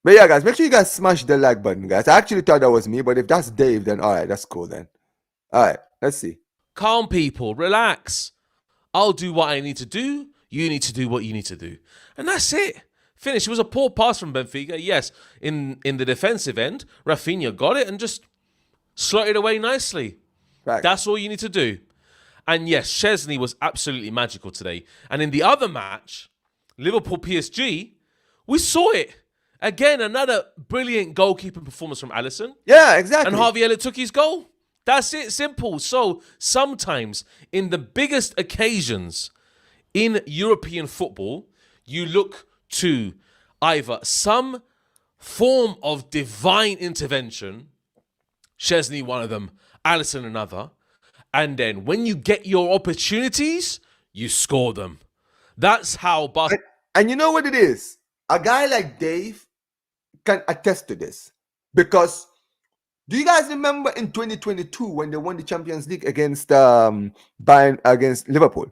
But yeah, guys, make sure you guys smash the like button, guys. I actually thought that was me, but if that's Dave, then all right, that's cool then. All right, let's see. Calm, people, relax. I'll do what I need to do. You need to do what you need to do. And that's it. Finish. It was a poor pass from Benfica. Yes, in the defensive end, Rafinha got it and just slotted away nicely. Right. That's all you need to do. And yes, Szczesny was absolutely magical today. And in the other match, Liverpool PSG, we saw it. Again, another brilliant goalkeeping performance from Alisson. Yeah, exactly. And Harvey Elliott took his goal. That's it, simple. So sometimes in the biggest occasions in European football, you look to either some form of divine intervention, Szczesny one of them, Alisson another, and then when you get your opportunities, you score them. That's how Barcelona. And you know what it is? A guy like Dave can attest to this, because do you guys remember in 2022 when they won the Champions League against against Liverpool?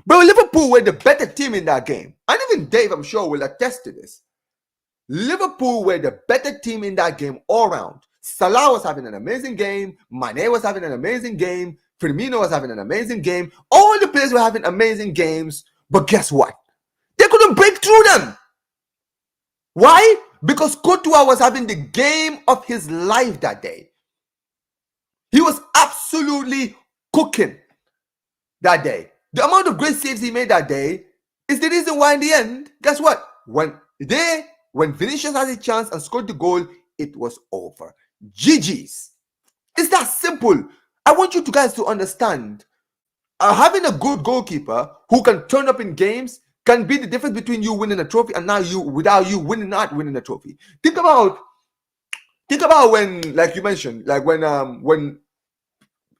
Bro, Liverpool were the better team in that game. And even Dave, I'm sure, will attest to this. Liverpool were the better team in that game all round. Salah was having an amazing game. Mane was having an amazing game. Firmino was having an amazing game. All the players were having amazing games. But guess what? They couldn't break through them. Why? Because Courtois was having the game of his life that day. He was absolutely cooking that day. The amount of great saves he made that day is the reason why in the end, guess what? When Vinicius had a chance and scored the goal, it was over. GG's. It's that simple. I want you guys to understand, having a good goalkeeper who can turn up in games can be the difference between you winning a trophy and without you not winning a trophy. Think about when, like you mentioned, like when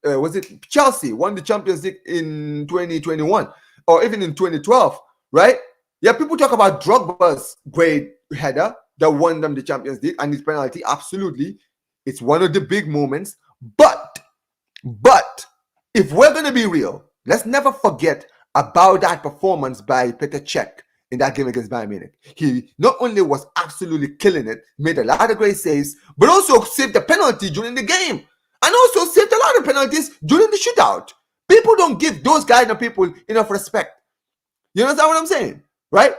was it Chelsea won the Champions League in 2021 or even in 2012, right? Yeah, people talk about Drogba's great header that won them the Champions League and his penalty. Absolutely, it's one of the big moments. But if we're gonna be real, let's never forget about that performance by Petr Cech in that game against Bayern Munich. He not only was absolutely killing it, made a lot of great saves, but also saved a penalty during the game, and also saved a lot of penalties during the shootout. People don't give those kind of people enough respect. You understand what I'm saying? Right?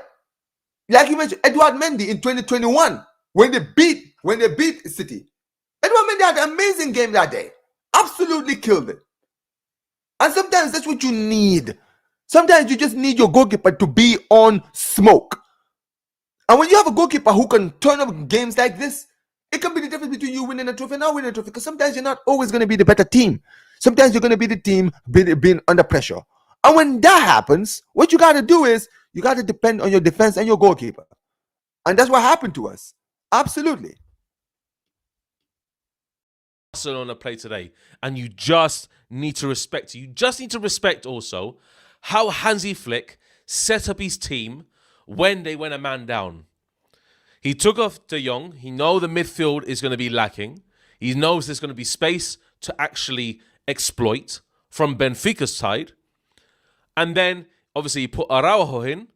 Like you mentioned, Edouard Mendy in 2021, when they beat City. Edouard Mendy had an amazing game that day. Absolutely killed it. And sometimes that's what you need. Sometimes you just need your goalkeeper to be on smoke. And when you have a goalkeeper who can turn up games like this, it can be the difference between you winning a trophy and not winning a trophy. Because sometimes you're not always going to be the better team. Sometimes you're going to be the team being under pressure. And when that happens, what you got to do is you got to depend on your defense and your goalkeeper. And that's what happened to us. Absolutely. Barcelona play today, and you just need to respect. You just need to respect also how Hansi Flick set up his team when they went a man down. He took off De Jong. He knows the midfield is going to be lacking. He knows there's going to be space to actually exploit from Benfica's side. And then, obviously, he put Araujo in.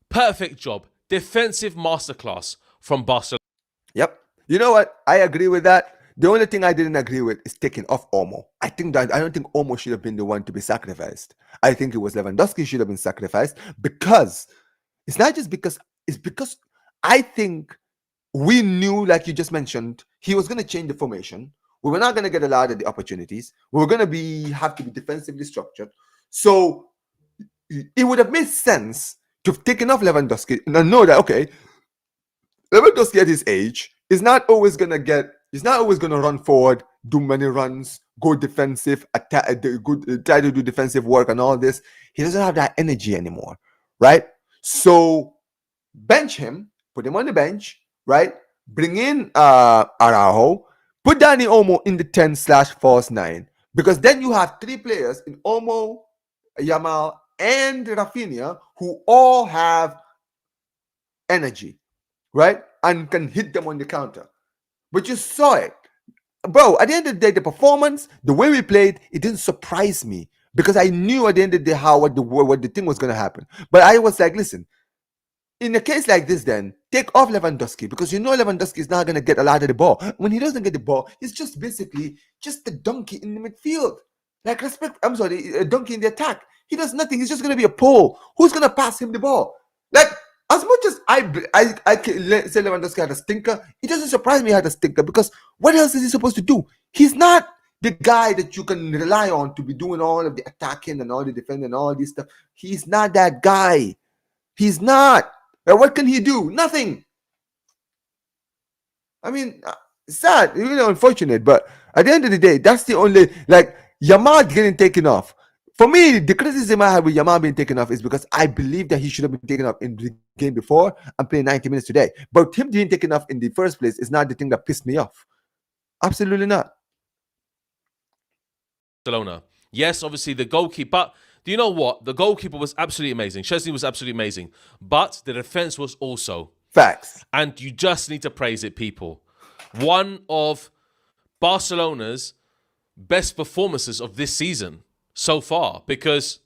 Perfect job. Defensive masterclass from Barcelona. Yep. You know what? I agree with that. The only thing I didn't agree with is taking off Olmo. I don't think Olmo should have been the one to be sacrificed. I think it was Lewandowski should have been sacrificed, because it's not just because, it's because I think we knew, like you just mentioned, he was going to change the formation. We were not going to get a lot of the opportunities. We were going to have to be defensively structured. So it would have made sense to have taken off Lewandowski and know that, okay, Lewandowski at his age is not always going to run forward, do many runs, go defensive, try to do defensive work and all this. He doesn't have that energy anymore, right? So bench him, put him on the bench, right? Bring in Araujo, put Dani Olmo in the 10/false 9, because then you have three players in Olmo, Yamal, and Rafinha who all have energy, right? And can hit them on the counter. But you saw it. Bro, at the end of the day, the performance, the way we played, it didn't surprise me, because I knew at the end of the day what the thing was going to happen. But I was like, listen, in a case like this, then take off Lewandowski, because you know Lewandowski is not going to get a lot of the ball. When he doesn't get the ball, he's just basically just a donkey in the midfield. Like, a donkey in the attack. He does nothing. He's just going to be a pole. Who's going to pass him the ball? Like, as much as I say Lewandowski had a stinker, it doesn't surprise me he had a stinker, because what else is he supposed to do? He's not the guy that you can rely on to be doing all of the attacking and all the defending and all this stuff. He's not that guy. He's not. What can he do? Nothing. I mean, it's sad, unfortunate, but at the end of the day, that's the only, like, Yamal getting taken off. For me, the criticism I had with Yamal being taken off is because I believe that he should have been taken off in the game before and playing 90 minutes today. But him being taken off in the first place is not the thing that pissed me off. Absolutely not. Barcelona. Yes, obviously the goalkeeper. But do you know what? The goalkeeper was absolutely amazing. Szczesny was absolutely amazing. But the defense was also. Facts. And you just need to praise it, people. One of Barcelona's best performances of this season so far, because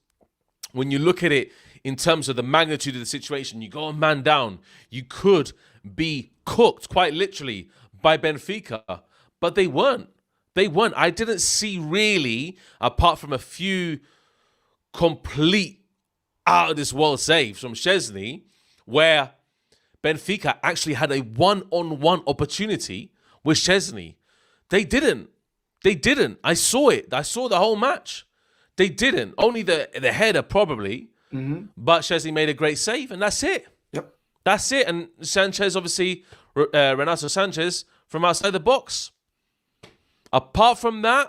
when you look at it in terms of the magnitude of the situation, you go a man down, you could be cooked quite literally by Benfica, but they weren't. I didn't see really, apart from a few complete out of this world saves from Szczesny, where Benfica actually had a one-on-one opportunity with Szczesny. They didn't. I saw it. I saw the whole match. They didn't. Only the header probably. Mm-hmm. But Szczesny made a great save, and that's it. Yep. That's it. And Sanchez, obviously, Renato Sanchez from outside the box. Apart from that,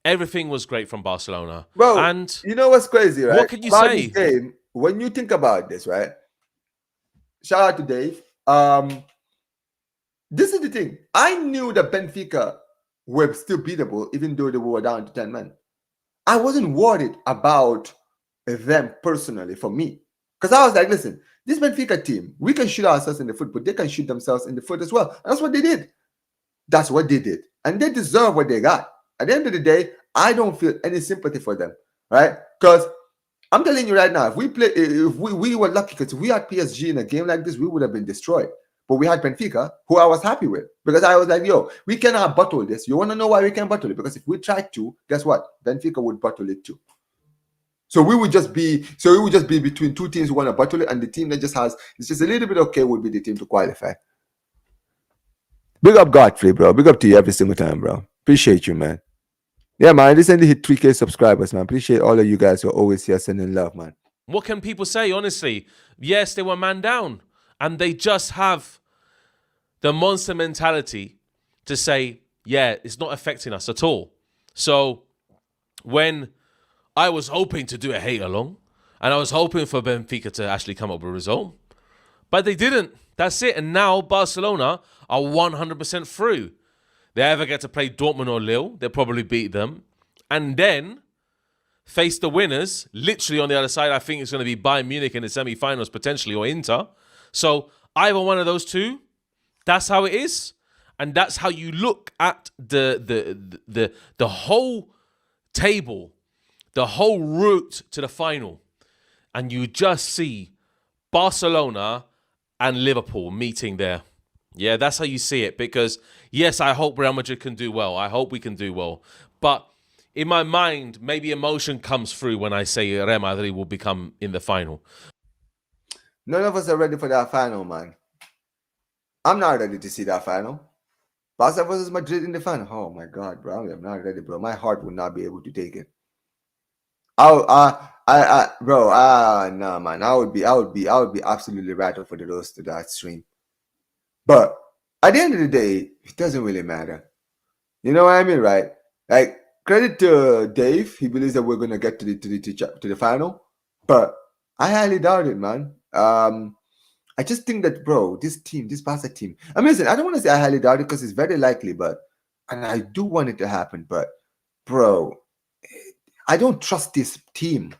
everything was great from Barcelona. Bro, and you know what's crazy, right? What can you about say? This game, when you think about this, right? Shout out to Dave. This is the thing. I knew that Benfica were still beatable, even though they were down to 10 men. I wasn't worried about them personally for me. Because I was like, listen, this Benfica team, we can shoot ourselves in the foot, but they can shoot themselves in the foot as well. And that's what they did. That's what they did. And they deserve what they got. At the end of the day, I don't feel any sympathy for them, right? Because I'm telling you right now, if we were lucky, because if we had PSG in a game like this, we would have been destroyed. But we had Benfica, who I was happy with, because I was like, yo, we cannot bottle this. You want to know why we can't bottle it? Because if we tried to, guess what? Benfica would bottle it too. So we would just be between two teams who want to bottle it, and the team that just has it's just a little bit okay would be the team to qualify. Big up Godfrey, bro. Big up to you every single time, bro. Appreciate you, man. Yeah, man. I recently hit 3K subscribers, man. Appreciate all of you guys who are always here sending love, man. What can people say, honestly? Yes, they were man down, and they just have the monster mentality to say, yeah, it's not affecting us at all. So when I was hoping to do a hate along, and I was hoping for Benfica to actually come up with a result, but they didn't. That's it. And now Barcelona are 100% through. They ever get to play Dortmund or Lille, they'll probably beat them. And then face the winners, literally on the other side. I think it's going to be Bayern Munich in the semi-finals potentially, or Inter. So either one of those two, that's how it is. And that's how you look at the whole table, the whole route to the final. And you just see Barcelona and Liverpool meeting there. Yeah, that's how you see it. Because, yes, I hope Real Madrid can do well. I hope we can do well. But in my mind, maybe emotion comes through when I say Real Madrid will become in the final. None of us are ready for that final, man. I'm not ready to see that final. Barca versus Madrid in the final. Oh my God, bro. I'm not ready, bro. My heart would not be able to take it. No, man. I would be absolutely rattled for the rest of that stream. But at the end of the day, it doesn't really matter. You know what I mean, right? Like, credit to Dave. He believes that we're gonna get to the final, but I highly doubt it, man. I just think that, bro, this Barca team. I mean, listen, I don't want to say I highly doubt it because it's very likely, and I do want it to happen. But, bro, I don't trust this team.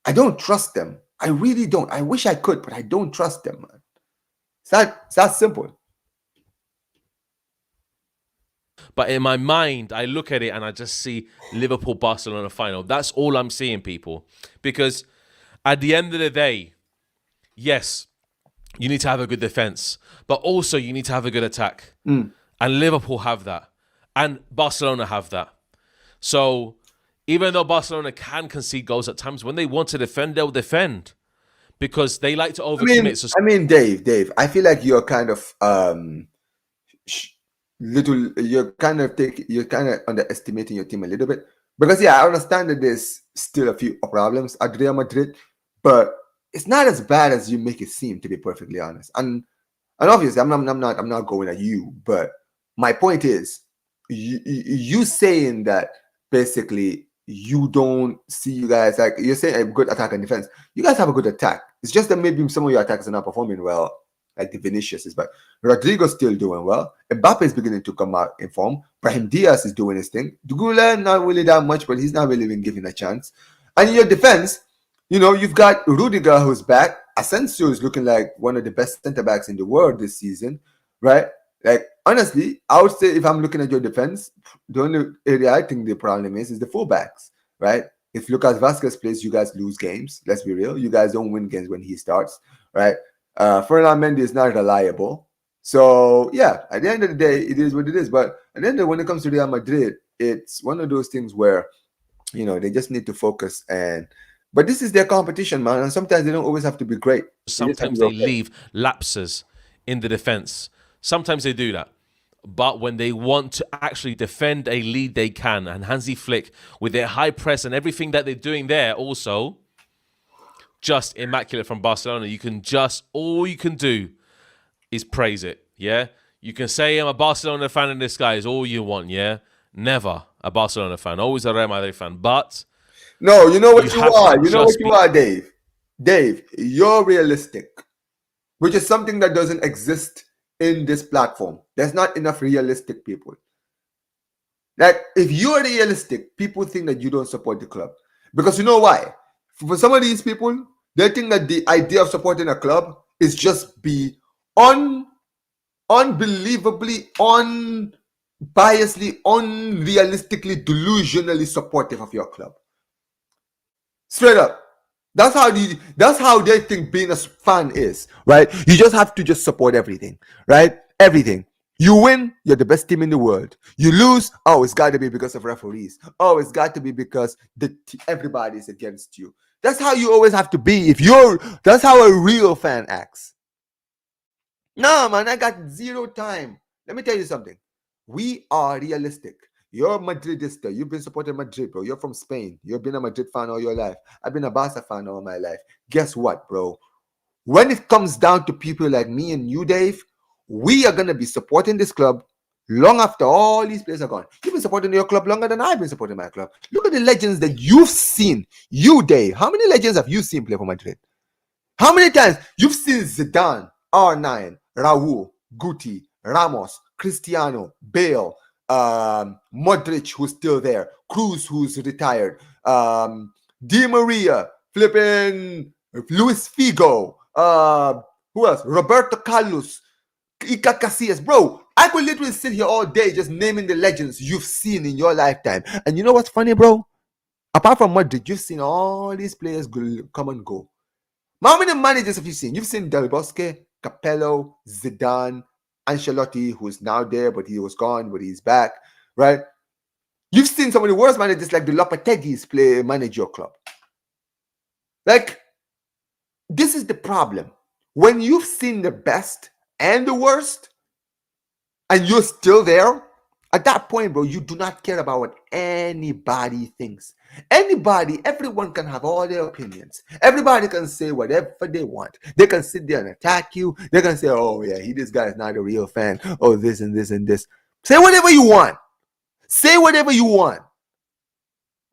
I don't trust them. I really don't. I wish I could, but I don't trust them, man. It's that simple. But in my mind, I look at it and I just see Liverpool-Barcelona final. That's all I'm seeing, people. Because at the end of the day, yes, you need to have a good defense, but also you need to have a good attack. And Liverpool have that. And Barcelona have that. So even though Barcelona can concede goals at times, when they want to defend, they'll defend. Because they like to overcommit. I mean, Dave, I feel like you're kind of you're kind of underestimating your team a little bit. Because I understand that there's still a few problems at Real Madrid, but it's not as bad as you make it seem, to be perfectly honest. And obviously, I'm not going at you, but my point is, you saying that basically you don't see you guys, like you're saying a good attack and defense. You guys have a good attack. It's just that maybe some of your attacks are not performing well, like the Vinicius is, but Rodrigo's still doing well. Mbappe is beginning to come out in form. Brahim Diaz is doing his thing. Dugula, not really that much, but he's not really been given a chance. And in your defense, you've got Rudiger who's back. Asensio is looking like one of the best center backs in the world this season, right? Like, honestly, I would say if I'm looking at your defense, the only area I think the problem is the fullbacks, right? If Lucas Vasquez plays, you guys lose games. Let's be real. You guys don't win games when he starts, right? Fernand Mendy is not reliable. So, yeah, at the end of the day, it is what it is. But at the end of when it comes to Real Madrid, it's one of those things where, they just need to focus. But this is their competition, man. And sometimes they don't always have to be great. Sometimes they leave lapses in the defense. Sometimes they do that. But when they want to actually defend a lead, they can. And Hansi Flick, with their high press and everything that they're doing there also, just immaculate from Barcelona. All you can do is praise it, yeah? You can say I'm a Barcelona fan and this guy is all you want, yeah? Never a Barcelona fan. Always a Real Madrid fan. But no, you know what you are. You know what you are, Dave. Dave, you're realistic, which is something that doesn't exist in this platform. There's not enough realistic people. Like, if you're realistic, people think that you don't support the club. Because you know why? For some of these people, they think that the idea of supporting a club is just be unbelievably, unbiasedly, unrealistically, delusionally supportive of your club. Straight up. That's how they think being a fan is, right? You just have to just support everything, right? Everything. You win, you're the best team in the world. You lose, oh, it's got to be because of referees. Oh, it's got to be because everybody's against you. That's how you always have to be. That's how a real fan acts. Nah, man, I got zero time. Let me tell you something. We are realistic. You're Madridista. You've been supporting Madrid, bro. You're from Spain. You've been a Madrid fan all your life. I've been a Barca fan all my life. Guess what, bro? When it comes down to people like me and you, Dave, we are going to be supporting this club long after all these players are gone. You've been supporting your club longer than I've been supporting my club. Look at the legends that you've seen. You, Dave, how many legends have you seen play for Madrid? How many times you've seen Zidane, R9, Raul, Guti, Ramos, Cristiano, Bale, Modric, who's still there, Cruz, who's retired, Di Maria, flipping Luis Figo, who else? Roberto Carlos, Iker Casillas. Bro, I could literally sit here all day just naming the legends you've seen in your lifetime. And you know what's funny, bro? Apart from Modric, you've seen all these players come and go. How many managers have you seen? You've seen Del Bosque, Capello, Zidane, Ancelotti, who's now there, but he was gone, but he's back, right? You've seen some of the worst managers like the Lopetegis manage your club. Like, this is the problem. When you've seen the best and the worst, and you're still there, at that point, bro, you do not care about what anybody thinks. Everyone can have all their opinions. Everybody can say whatever they want. They can sit there and attack you. They can say, oh, yeah, this guy is not a real fan. Oh, this and this and this. Say whatever you want. Say whatever you want.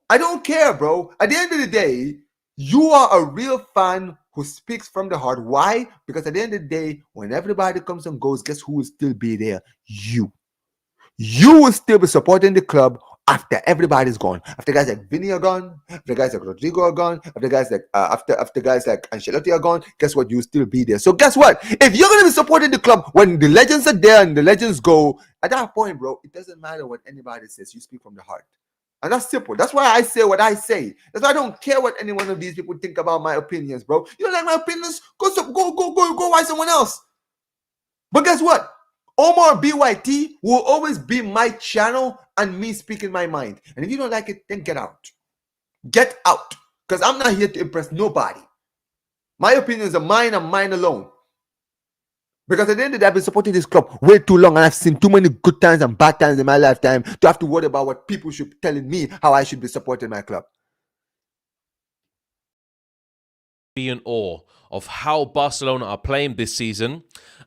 I don't care, bro. At the end of the day, you are a real fan who speaks from the heart. Why? Because at the end of the day, when everybody comes and goes, guess who will still be there? You. You will still be supporting the club after everybody's gone. After guys like Vinny are gone, after guys like Rodrigo are gone, after guys like after guys like Ancelotti are gone, guess what? You'll still be there. So guess what? If you're gonna be supporting the club when the legends are there and the legends go, at that point, bro, it doesn't matter what anybody says. You speak from the heart. And that's simple. That's why I say what I say. That's why I don't care what any one of these people think about my opinions, bro. You don't like my opinions? Go watch someone else. But guess what? Omar BYT will always be my channel and me speaking my mind. And if you don't like it, then get out. Get out. Because I'm not here to impress nobody. My opinions are mine and mine alone. Because at the end of the day, I've been supporting this club way too long and I've seen too many good times and bad times in my lifetime to have to worry about what people should be telling me how I should be supporting my club. Be in awe of how Barcelona are playing this season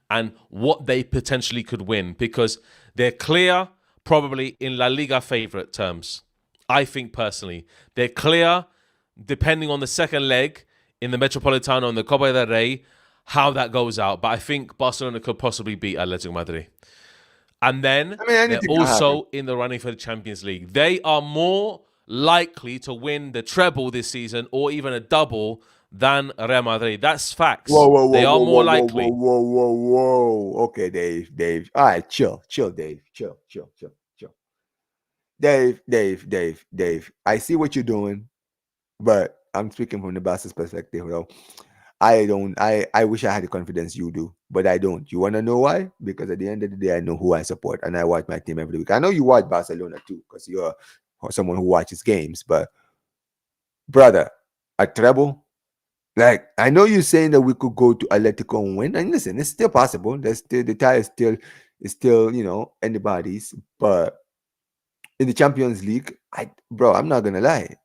and what they potentially could win, because they're clear, probably in La Liga favourite terms. I think personally, they're clear, depending on the second leg in the Metropolitano and the Copa del Rey, how that goes out. But I think Barcelona could possibly beat Atletico Madrid. And then they're also in the running for the Champions League. They are more likely to win the treble this season or even a double than Real Madrid. That's facts. They are more likely. Whoa. Okay, Dave. All right, chill, Dave. Chill. Dave. I see what you're doing, but I'm speaking from the Barca's perspective, though. I wish I had the confidence you do, but I don't. You want to know why? Because at the end of the day, I know who I support, and I watch my team every week. I know you watch Barcelona too, because you're someone who watches games, but brother, a treble? Like, I know you're saying that we could go to Atletico and win, and listen, it's still possible. The tie is still anybody's. But in the Champions League, I'm not gonna lie,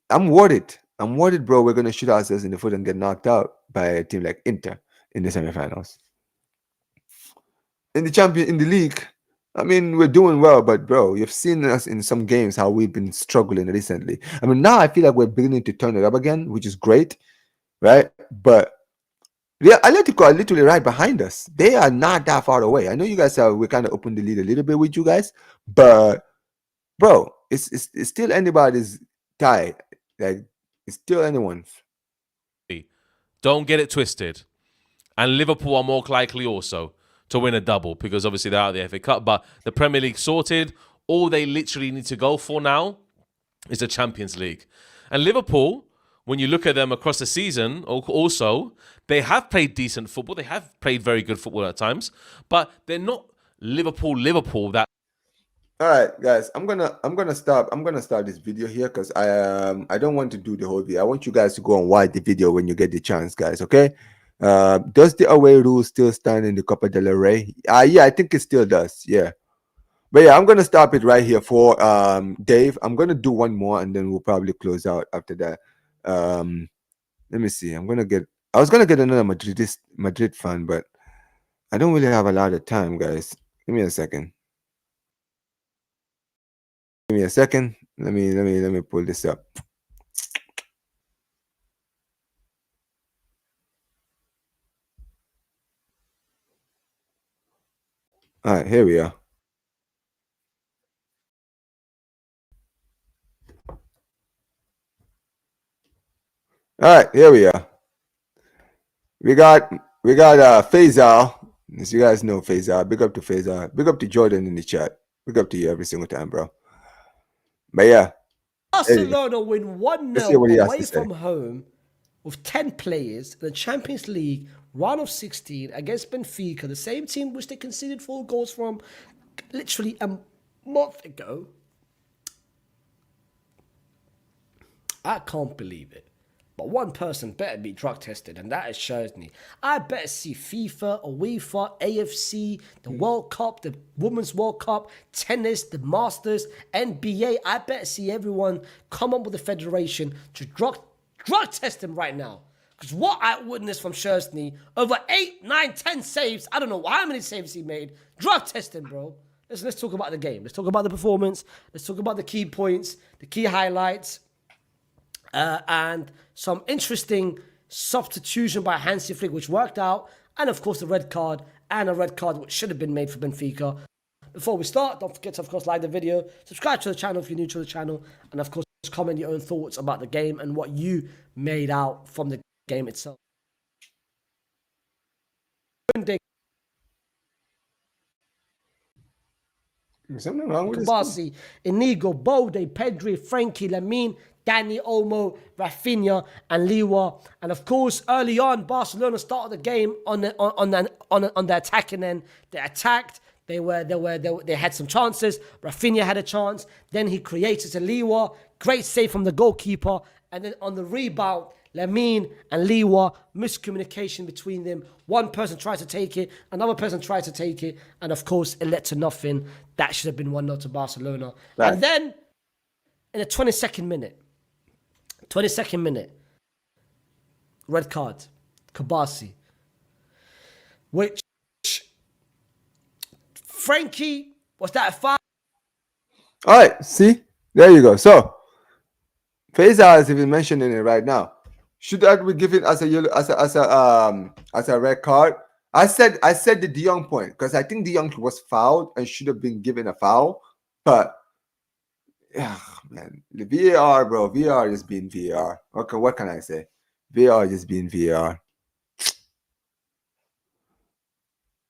I'm worried. Bro. We're gonna shoot ourselves in the foot and get knocked out by a team like Inter in the semifinals. In the league, I mean, we're doing well, but bro, you've seen us in some games how we've been struggling recently. I mean, now I feel like we're beginning to turn it up again, which is great, right? But Atletico are literally right behind us. They are not that far away. I know you guys we kind of opened the lead a little bit with you guys, but bro, it's still anybody's tie. Like it's still anyone's. Don't get it twisted. And Liverpool are more likely also to win a double because obviously they're out of the FA Cup. But the Premier League sorted. All they literally need to go for now is the Champions League. And Liverpool, when you look at them across the season, also, they have played decent football. They have played very good football at times. But they're not Liverpool that. All right, guys. I'm gonna stop this video here because I don't want to do the whole video. I want you guys to go and watch the video when you get the chance, guys. Okay. Does the away rule still stand in the Copa del Rey? Yeah, I think it still does. Yeah. But yeah, I'm gonna stop it right here for Dave. I'm gonna do one more and then we'll probably close out after that. Let me see. I was gonna get another Madrid fan, but I don't really have a lot of time, guys. Give me a second. Give me a second. Let me pull this up. All right, here we are. All right, here we are. We got Faisal. As you guys know, Faisal. Big up to Faisal. Big up to Jordan in the chat. Big up to you every single time, bro. But yeah. Barcelona win 1-0 away from home with 10 players in the Champions League round of 16 against Benfica, the same team which they conceded 4 goals from literally a month ago. I can't believe it. But one person better be drug tested, and that is Szczesny. I better see FIFA, UEFA, AFC, the World Cup, the Women's World Cup, tennis, the Masters, NBA. I better see everyone come up with a federation to drug test him right now. Because what I witnessed from Szczesny, over 8, 9, 10 saves, I don't know how many saves he made. Drug test him, bro. Let's talk about the game. Let's talk about the performance. Let's talk about the key points, the key highlights. And some interesting substitution by Hansi Flick, which worked out. And of course, the red card, and a red card which should have been made for Benfica. Before we start, don't forget to, of course, like the video, subscribe to the channel if you're new to the channel, and of course, comment your own thoughts about the game and what you made out from the game itself. Something wrong with Kabasi, Inigo, Bode, Pedri, Frankie, Lamine, Dani Olmo, Rafinha, and Liwa. And of course, early on, Barcelona started the game on the attacking end. They attacked. They had some chances. Rafinha had a chance. Then he created a Liwa. Great save from the goalkeeper. And then on the rebound, Lamine and Liwa, miscommunication between them. One person tried to take it, another person tried to take it, and of course, it led to nothing. That should have been 1-0 to Barcelona. Right. And then, in the 22nd minute, red card, Kabasi, which Frankie, was that a foul? All right, see? There you go. So, Faisal is even mentioning it right now. Should that be given as a yellow, as a red card? I said the De Jong point because I think De Jong was fouled and should have been given a foul. But yeah, man, the VAR, bro, VAR just being VAR. Okay, what can I say? VAR just being VAR.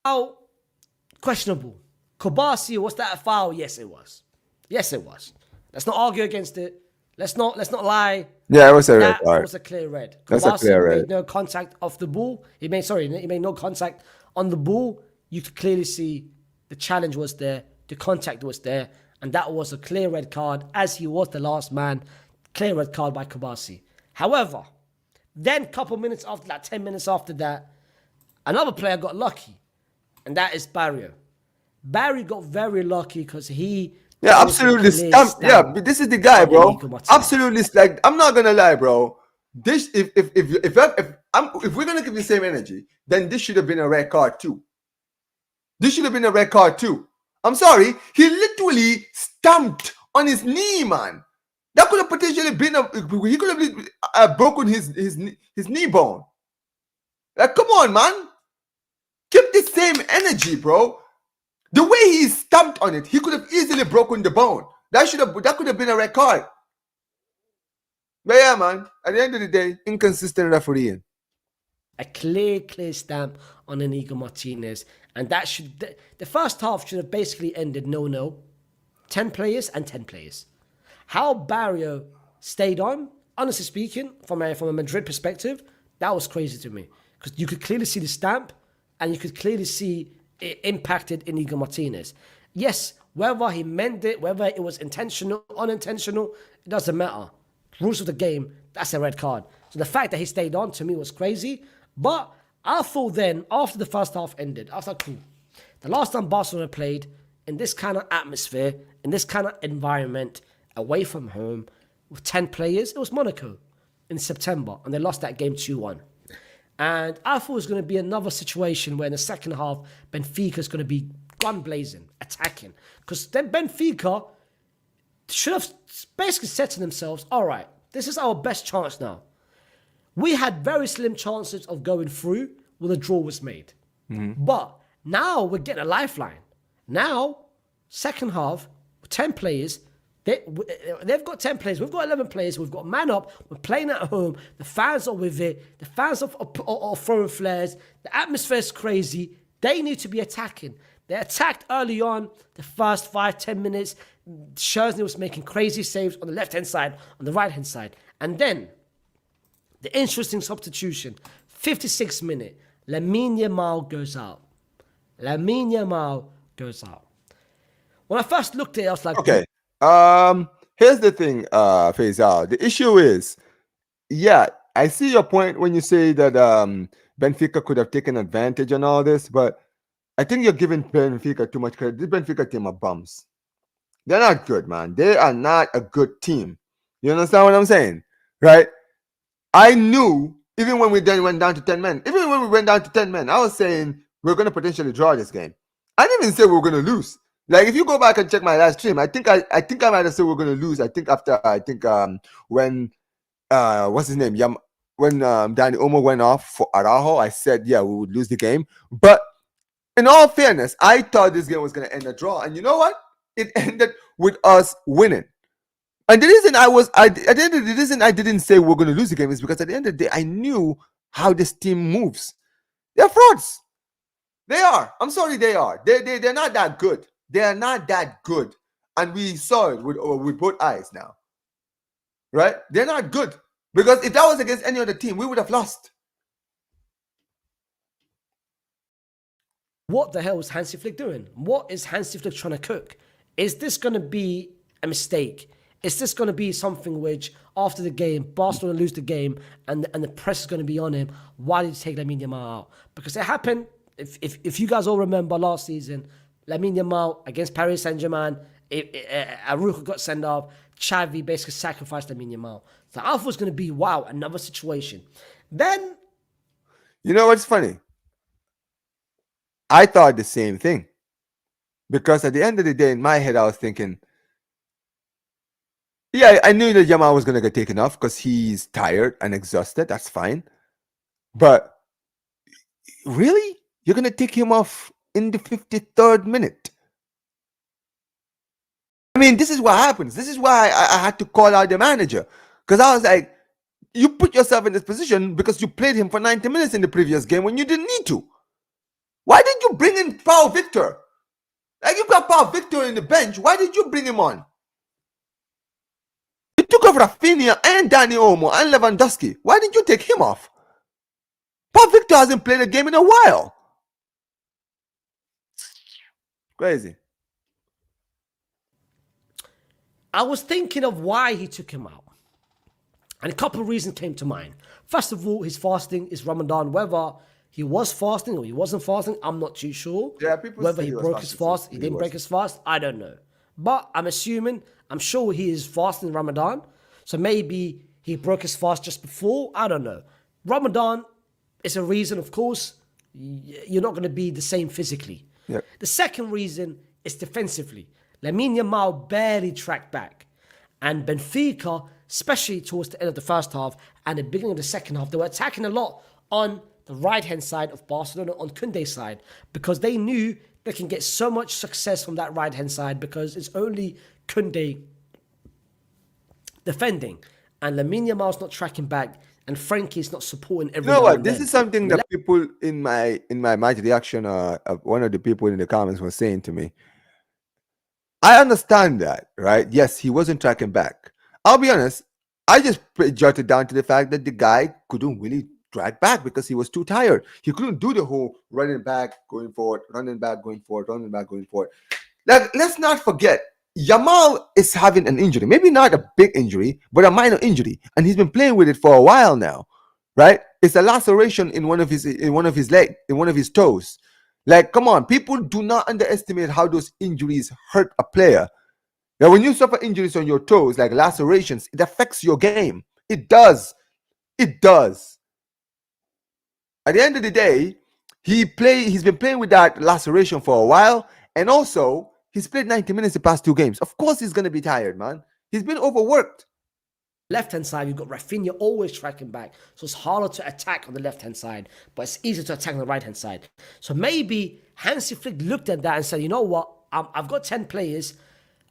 Foul, questionable. Kabasi, was that a foul? Yes, it was. Yes, it was. Let's not argue against it. Let's not lie. Yeah, it was a red card. That was a clear red. That's a clear red. Made no contact off the ball. He made no contact on the ball. You could clearly see the challenge was there, the contact was there, and that was a clear red card as he was the last man. Clear red card by Kabasi. However, then couple minutes after that, 10 minutes after that, another player got lucky, and that is Barrio. Barry got very lucky because he... Yeah, absolutely stumped. Yeah, but this is the guy, bro. Absolutely, like I'm not gonna lie, bro. This if we're gonna give the same energy, then this should have been a red card too. This should have been a red card too. I'm sorry, he literally stamped on his knee, man. That could have potentially been he could have broken his knee bone. Like, come on, man. Keep the same energy, bro. The way he stamped on it, he could have easily broken the bone. That could have been a red card. But yeah, man, at the end of the day, inconsistent refereeing. A clear stamp on Inigo Martinez. And that should, the first half should have basically ended 0-0. 10 players and 10 players. How Barrio stayed on, honestly speaking, from a Madrid perspective, that was crazy to me. Because you could clearly see the stamp and you could clearly see it impacted Inigo Martinez. Yes, whether he meant it, whether it was intentional, unintentional, it doesn't matter. Rules of the game, that's a red card. So the fact that he stayed on to me was crazy. But I thought then, after the first half ended, I was like, cool. The last time Barcelona played in this kind of atmosphere, in this kind of environment, away from home, with 10 players, it was Monaco in September. And they lost that game 2-1. And I thought it was going to be another situation where in the second half, Benfica is going to be gun blazing, attacking. Because then Benfica should have basically said to themselves, all right, this is our best chance now. We had very slim chances of going through when the draw was made. But now we're getting a lifeline. Now, second half, 10 players, they've got 10 players, we've got 11 players, we've got man up, we're playing at home, the fans are with it, the fans are throwing flares, the atmosphere is crazy, they need to be attacking. They attacked early on, the first 5-10 minutes, Szczesny was making crazy saves on the left-hand side, on the right-hand side. And then, the interesting substitution, 56th minute, Lamine Yamal goes out. Lamine Yamal goes out. When I first looked at it, I was like, Okay. Here's the thing, Faisal. The issue is, yeah, I see your point when you say that Benfica could have taken advantage and all this, but I think you're giving Benfica too much credit. This Benfica team are bums. They're not good, man. They are not a good team. You understand what I'm saying? Right? I knew, even when we then went down to 10 men, I was saying we're going to potentially draw this game. I didn't even say we were going to lose. Like, if you go back and check my last stream, I think I might have said we are going to lose. I think when what's his name? When Danny Olmo went off for Araujo, I said, yeah, we would lose the game. But in all fairness, I thought this game was going to end a draw. And you know what? It ended with us winning. And the reason the reason I didn't say we're going to lose the game is because at the end of the day, I knew how this team moves. They're frauds. They are. I'm sorry, they are. They're not that good. They are not that good. And we saw it with both eyes now. Right? They're not good. Because if that was against any other team, we would have lost. what the hell is Hansi Flick doing? What is Hansi Flick trying to cook? Is this going to be a mistake? Is this going to be something which, after the game, Barcelona lose the game and the press is going to be on him? Why did he take Lamine Yamal out? Because it happened, if you guys all remember last season, Lamine Yamal against Paris Saint-Germain, Araujo got sent off, Xavi basically sacrificed Lamine Yamal. So I thought it was going to be, wow, another situation. Then... You know what's funny? I thought the same thing. Because at the end of the day, in my head, I was thinking, yeah, I knew that Yamal was going to get taken off because he's tired and exhausted. That's fine. But really? You're going to take him off in the 53rd minute? I mean, this is what happens. This is why I had to call out the manager. Because I was like, you put yourself in this position because you played him for 90 minutes in the previous game when you didn't need to. Why did you bring in Paul Victor? Like, you got Paul Victor in the bench. Why did you bring him on? You took off Rafinha and Danny Olmo and Lewandowski. Why did you take him off? Paul Victor hasn't played a game in a while. Crazy. I was thinking of why he took him out. And a couple of reasons came to mind. First of all, his fasting is Ramadan. Whether he was fasting or he wasn't fasting, I'm not too sure. Yeah, people Whether say he he was broke his fasting, fast, so he he didn't was. break his fast, I don't know. But I'm sure he is fasting Ramadan. So maybe he broke his fast just before, I don't know. Ramadan is a reason, of course, you're not going to be the same physically. Yep. The second reason is defensively. Lamine Yamal barely tracked back. And Benfica, especially towards the end of the first half and the beginning of the second half, they were attacking a lot on the right-hand side of Barcelona, on Koundé's side, because they knew they can get so much success from that right-hand side because it's only Koundé defending. and Lamine Yamal's not tracking back, and Frankie's not supporting You every know now what? and This then. is something On the that people in my match reaction, one of the people in the comments was saying to me. I understand that, right? Yes, he wasn't tracking back. I'll be honest. I just jotted down to the fact that the guy couldn't really track back because he was too tired. He couldn't do the whole running back, going forward, running back, going forward, running back, going forward. Like, let's not forget, Yamal is having an injury. Maybe not a big injury, but a minor injury, and he's been playing with it for a while now, right? It's a laceration in one of his leg, in one of his toes. Like, come on, people do not underestimate how those injuries hurt a player. Now, when you suffer injuries on your toes, like lacerations, it affects your game. It does. It does. At the end of the day, he's been playing with that laceration for a while, and also he's played 90 minutes the past 2 games. Of course he's gonna be tired, man. He's been overworked. left-hand side, you've got Rafinha always tracking back. So it's harder to attack on the left-hand side, but it's easier to attack on the right-hand side. So maybe Hansi Flick looked at that and said, you know what? I've got 10 players.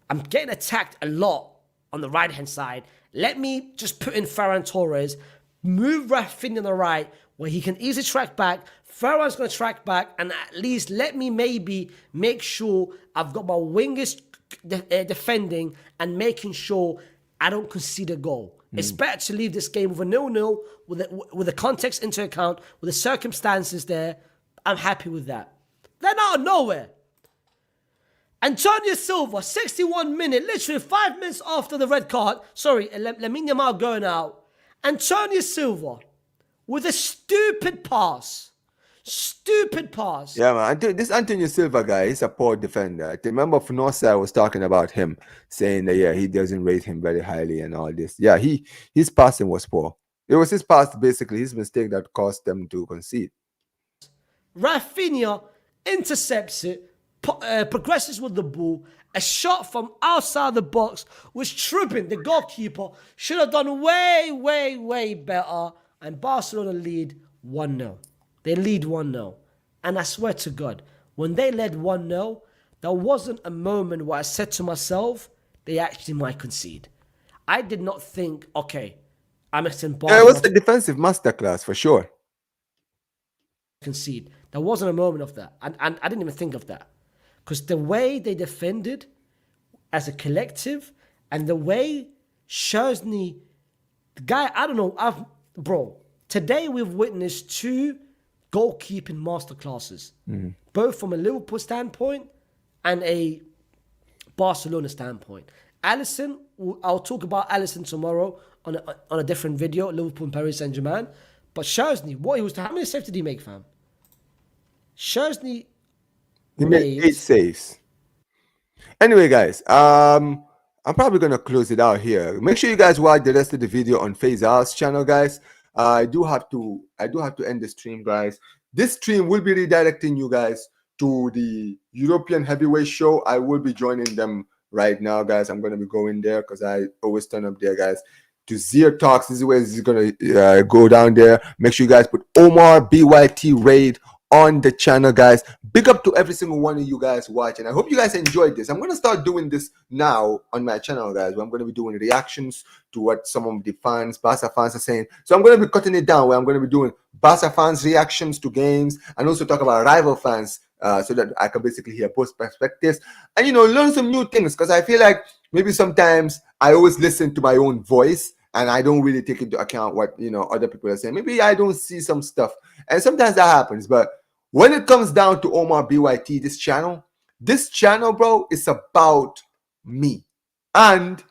I'm getting attacked a lot on the right-hand side. Let me just put in Ferran Torres, move Rafinha on the right, where he can easily track back. Ferran's going to track back, and at least let me maybe make sure I've got my wingers defending and making sure I don't concede a goal. It's better to leave this game with a 0-0, with the context into account, with the circumstances there. I'm happy with that. Then out of nowhere, Antonio Silva, 61 minute, literally 5 minutes after the red card. Sorry, Lamine Yamal going out. Antonio Silva with a stupid pass. Stupid pass. Yeah, man. This Antonio Silva guy is a poor defender. I remember Finosa was talking about him, saying that he doesn't rate him very highly and all this. Yeah, his passing was poor. It was his pass, basically his mistake, that caused them to concede. Rafinha intercepts it, progresses with the ball. A shot from outside the box, which Trubin, the goalkeeper, should have done way, way, way better. And Barcelona lead 1-0. They lead 1-0. And I swear to God, when they led 1-0, there wasn't a moment where I said to myself, they actually might concede. I did not think, okay, I'm expecting Yeah, it was Barcelona a defensive masterclass for sure. concede. There wasn't a moment of that. And I didn't even think of that. Because the way they defended as a collective and the way Szczesny, the guy, I don't know, bro, today we've witnessed two goalkeeping masterclasses, both from a Liverpool standpoint and a Barcelona standpoint. Alisson, I'll talk about Alisson tomorrow on a different video, Liverpool and Paris Saint-Germain. But Szczesny, how many saves did he make, fam? Szczesny He made 8 saves. Anyway, guys, I'm probably gonna close it out here. Make sure you guys watch the rest of the video on Faisal's channel, guys. I do have to end the stream, guys. This stream will be redirecting you guys to the European heavyweight show. I will be joining them right now, guys. I'm gonna be going there because I always turn up there, guys. To Zier Talks, this is where this is gonna go down there. Make sure you guys put Omar BYT Raid on the channel, guys. Big up to every single one of you guys watching. I hope you guys enjoyed this. I'm going to start doing this now on my channel, guys, where I'm going to be doing reactions to what some of the fans, Barca fans, are saying. So I'm going to be cutting it down, where I'm going to be doing Barca fans reactions to games and also talk about rival fans, so that I can basically hear both perspectives and, learn some new things, because I feel like maybe sometimes I always listen to my own voice and I don't really take into account what other people are saying. Maybe I don't see some stuff, and sometimes that happens. But when it comes down to Omar BYT, this channel, bro, is about me and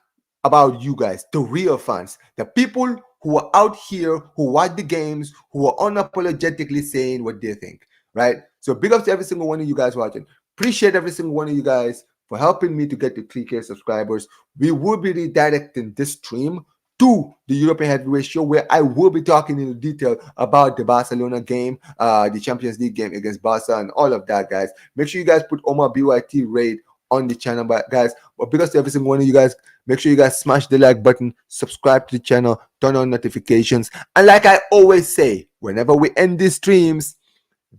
about you guys, the real fans, the people who are out here, who watch the games, who are unapologetically saying what they think, right? So big up to every single one of you guys watching. Appreciate every single one of you guys for helping me to get to 3K subscribers. We will be redirecting this stream to the European Heavyweight Show, where I will be talking in detail about the Barcelona game, the Champions League game against Barca, and all of that, guys. Make sure you guys put Omar BYT Raid on the channel, guys. But because to every single one of you guys, make sure you guys smash the like button, subscribe to the channel, turn on notifications, and like I always say, whenever we end these streams,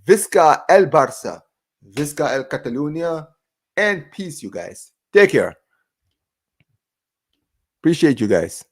Visca el Barça, Visca el Catalunya, and peace, you guys. Take care. Appreciate you guys.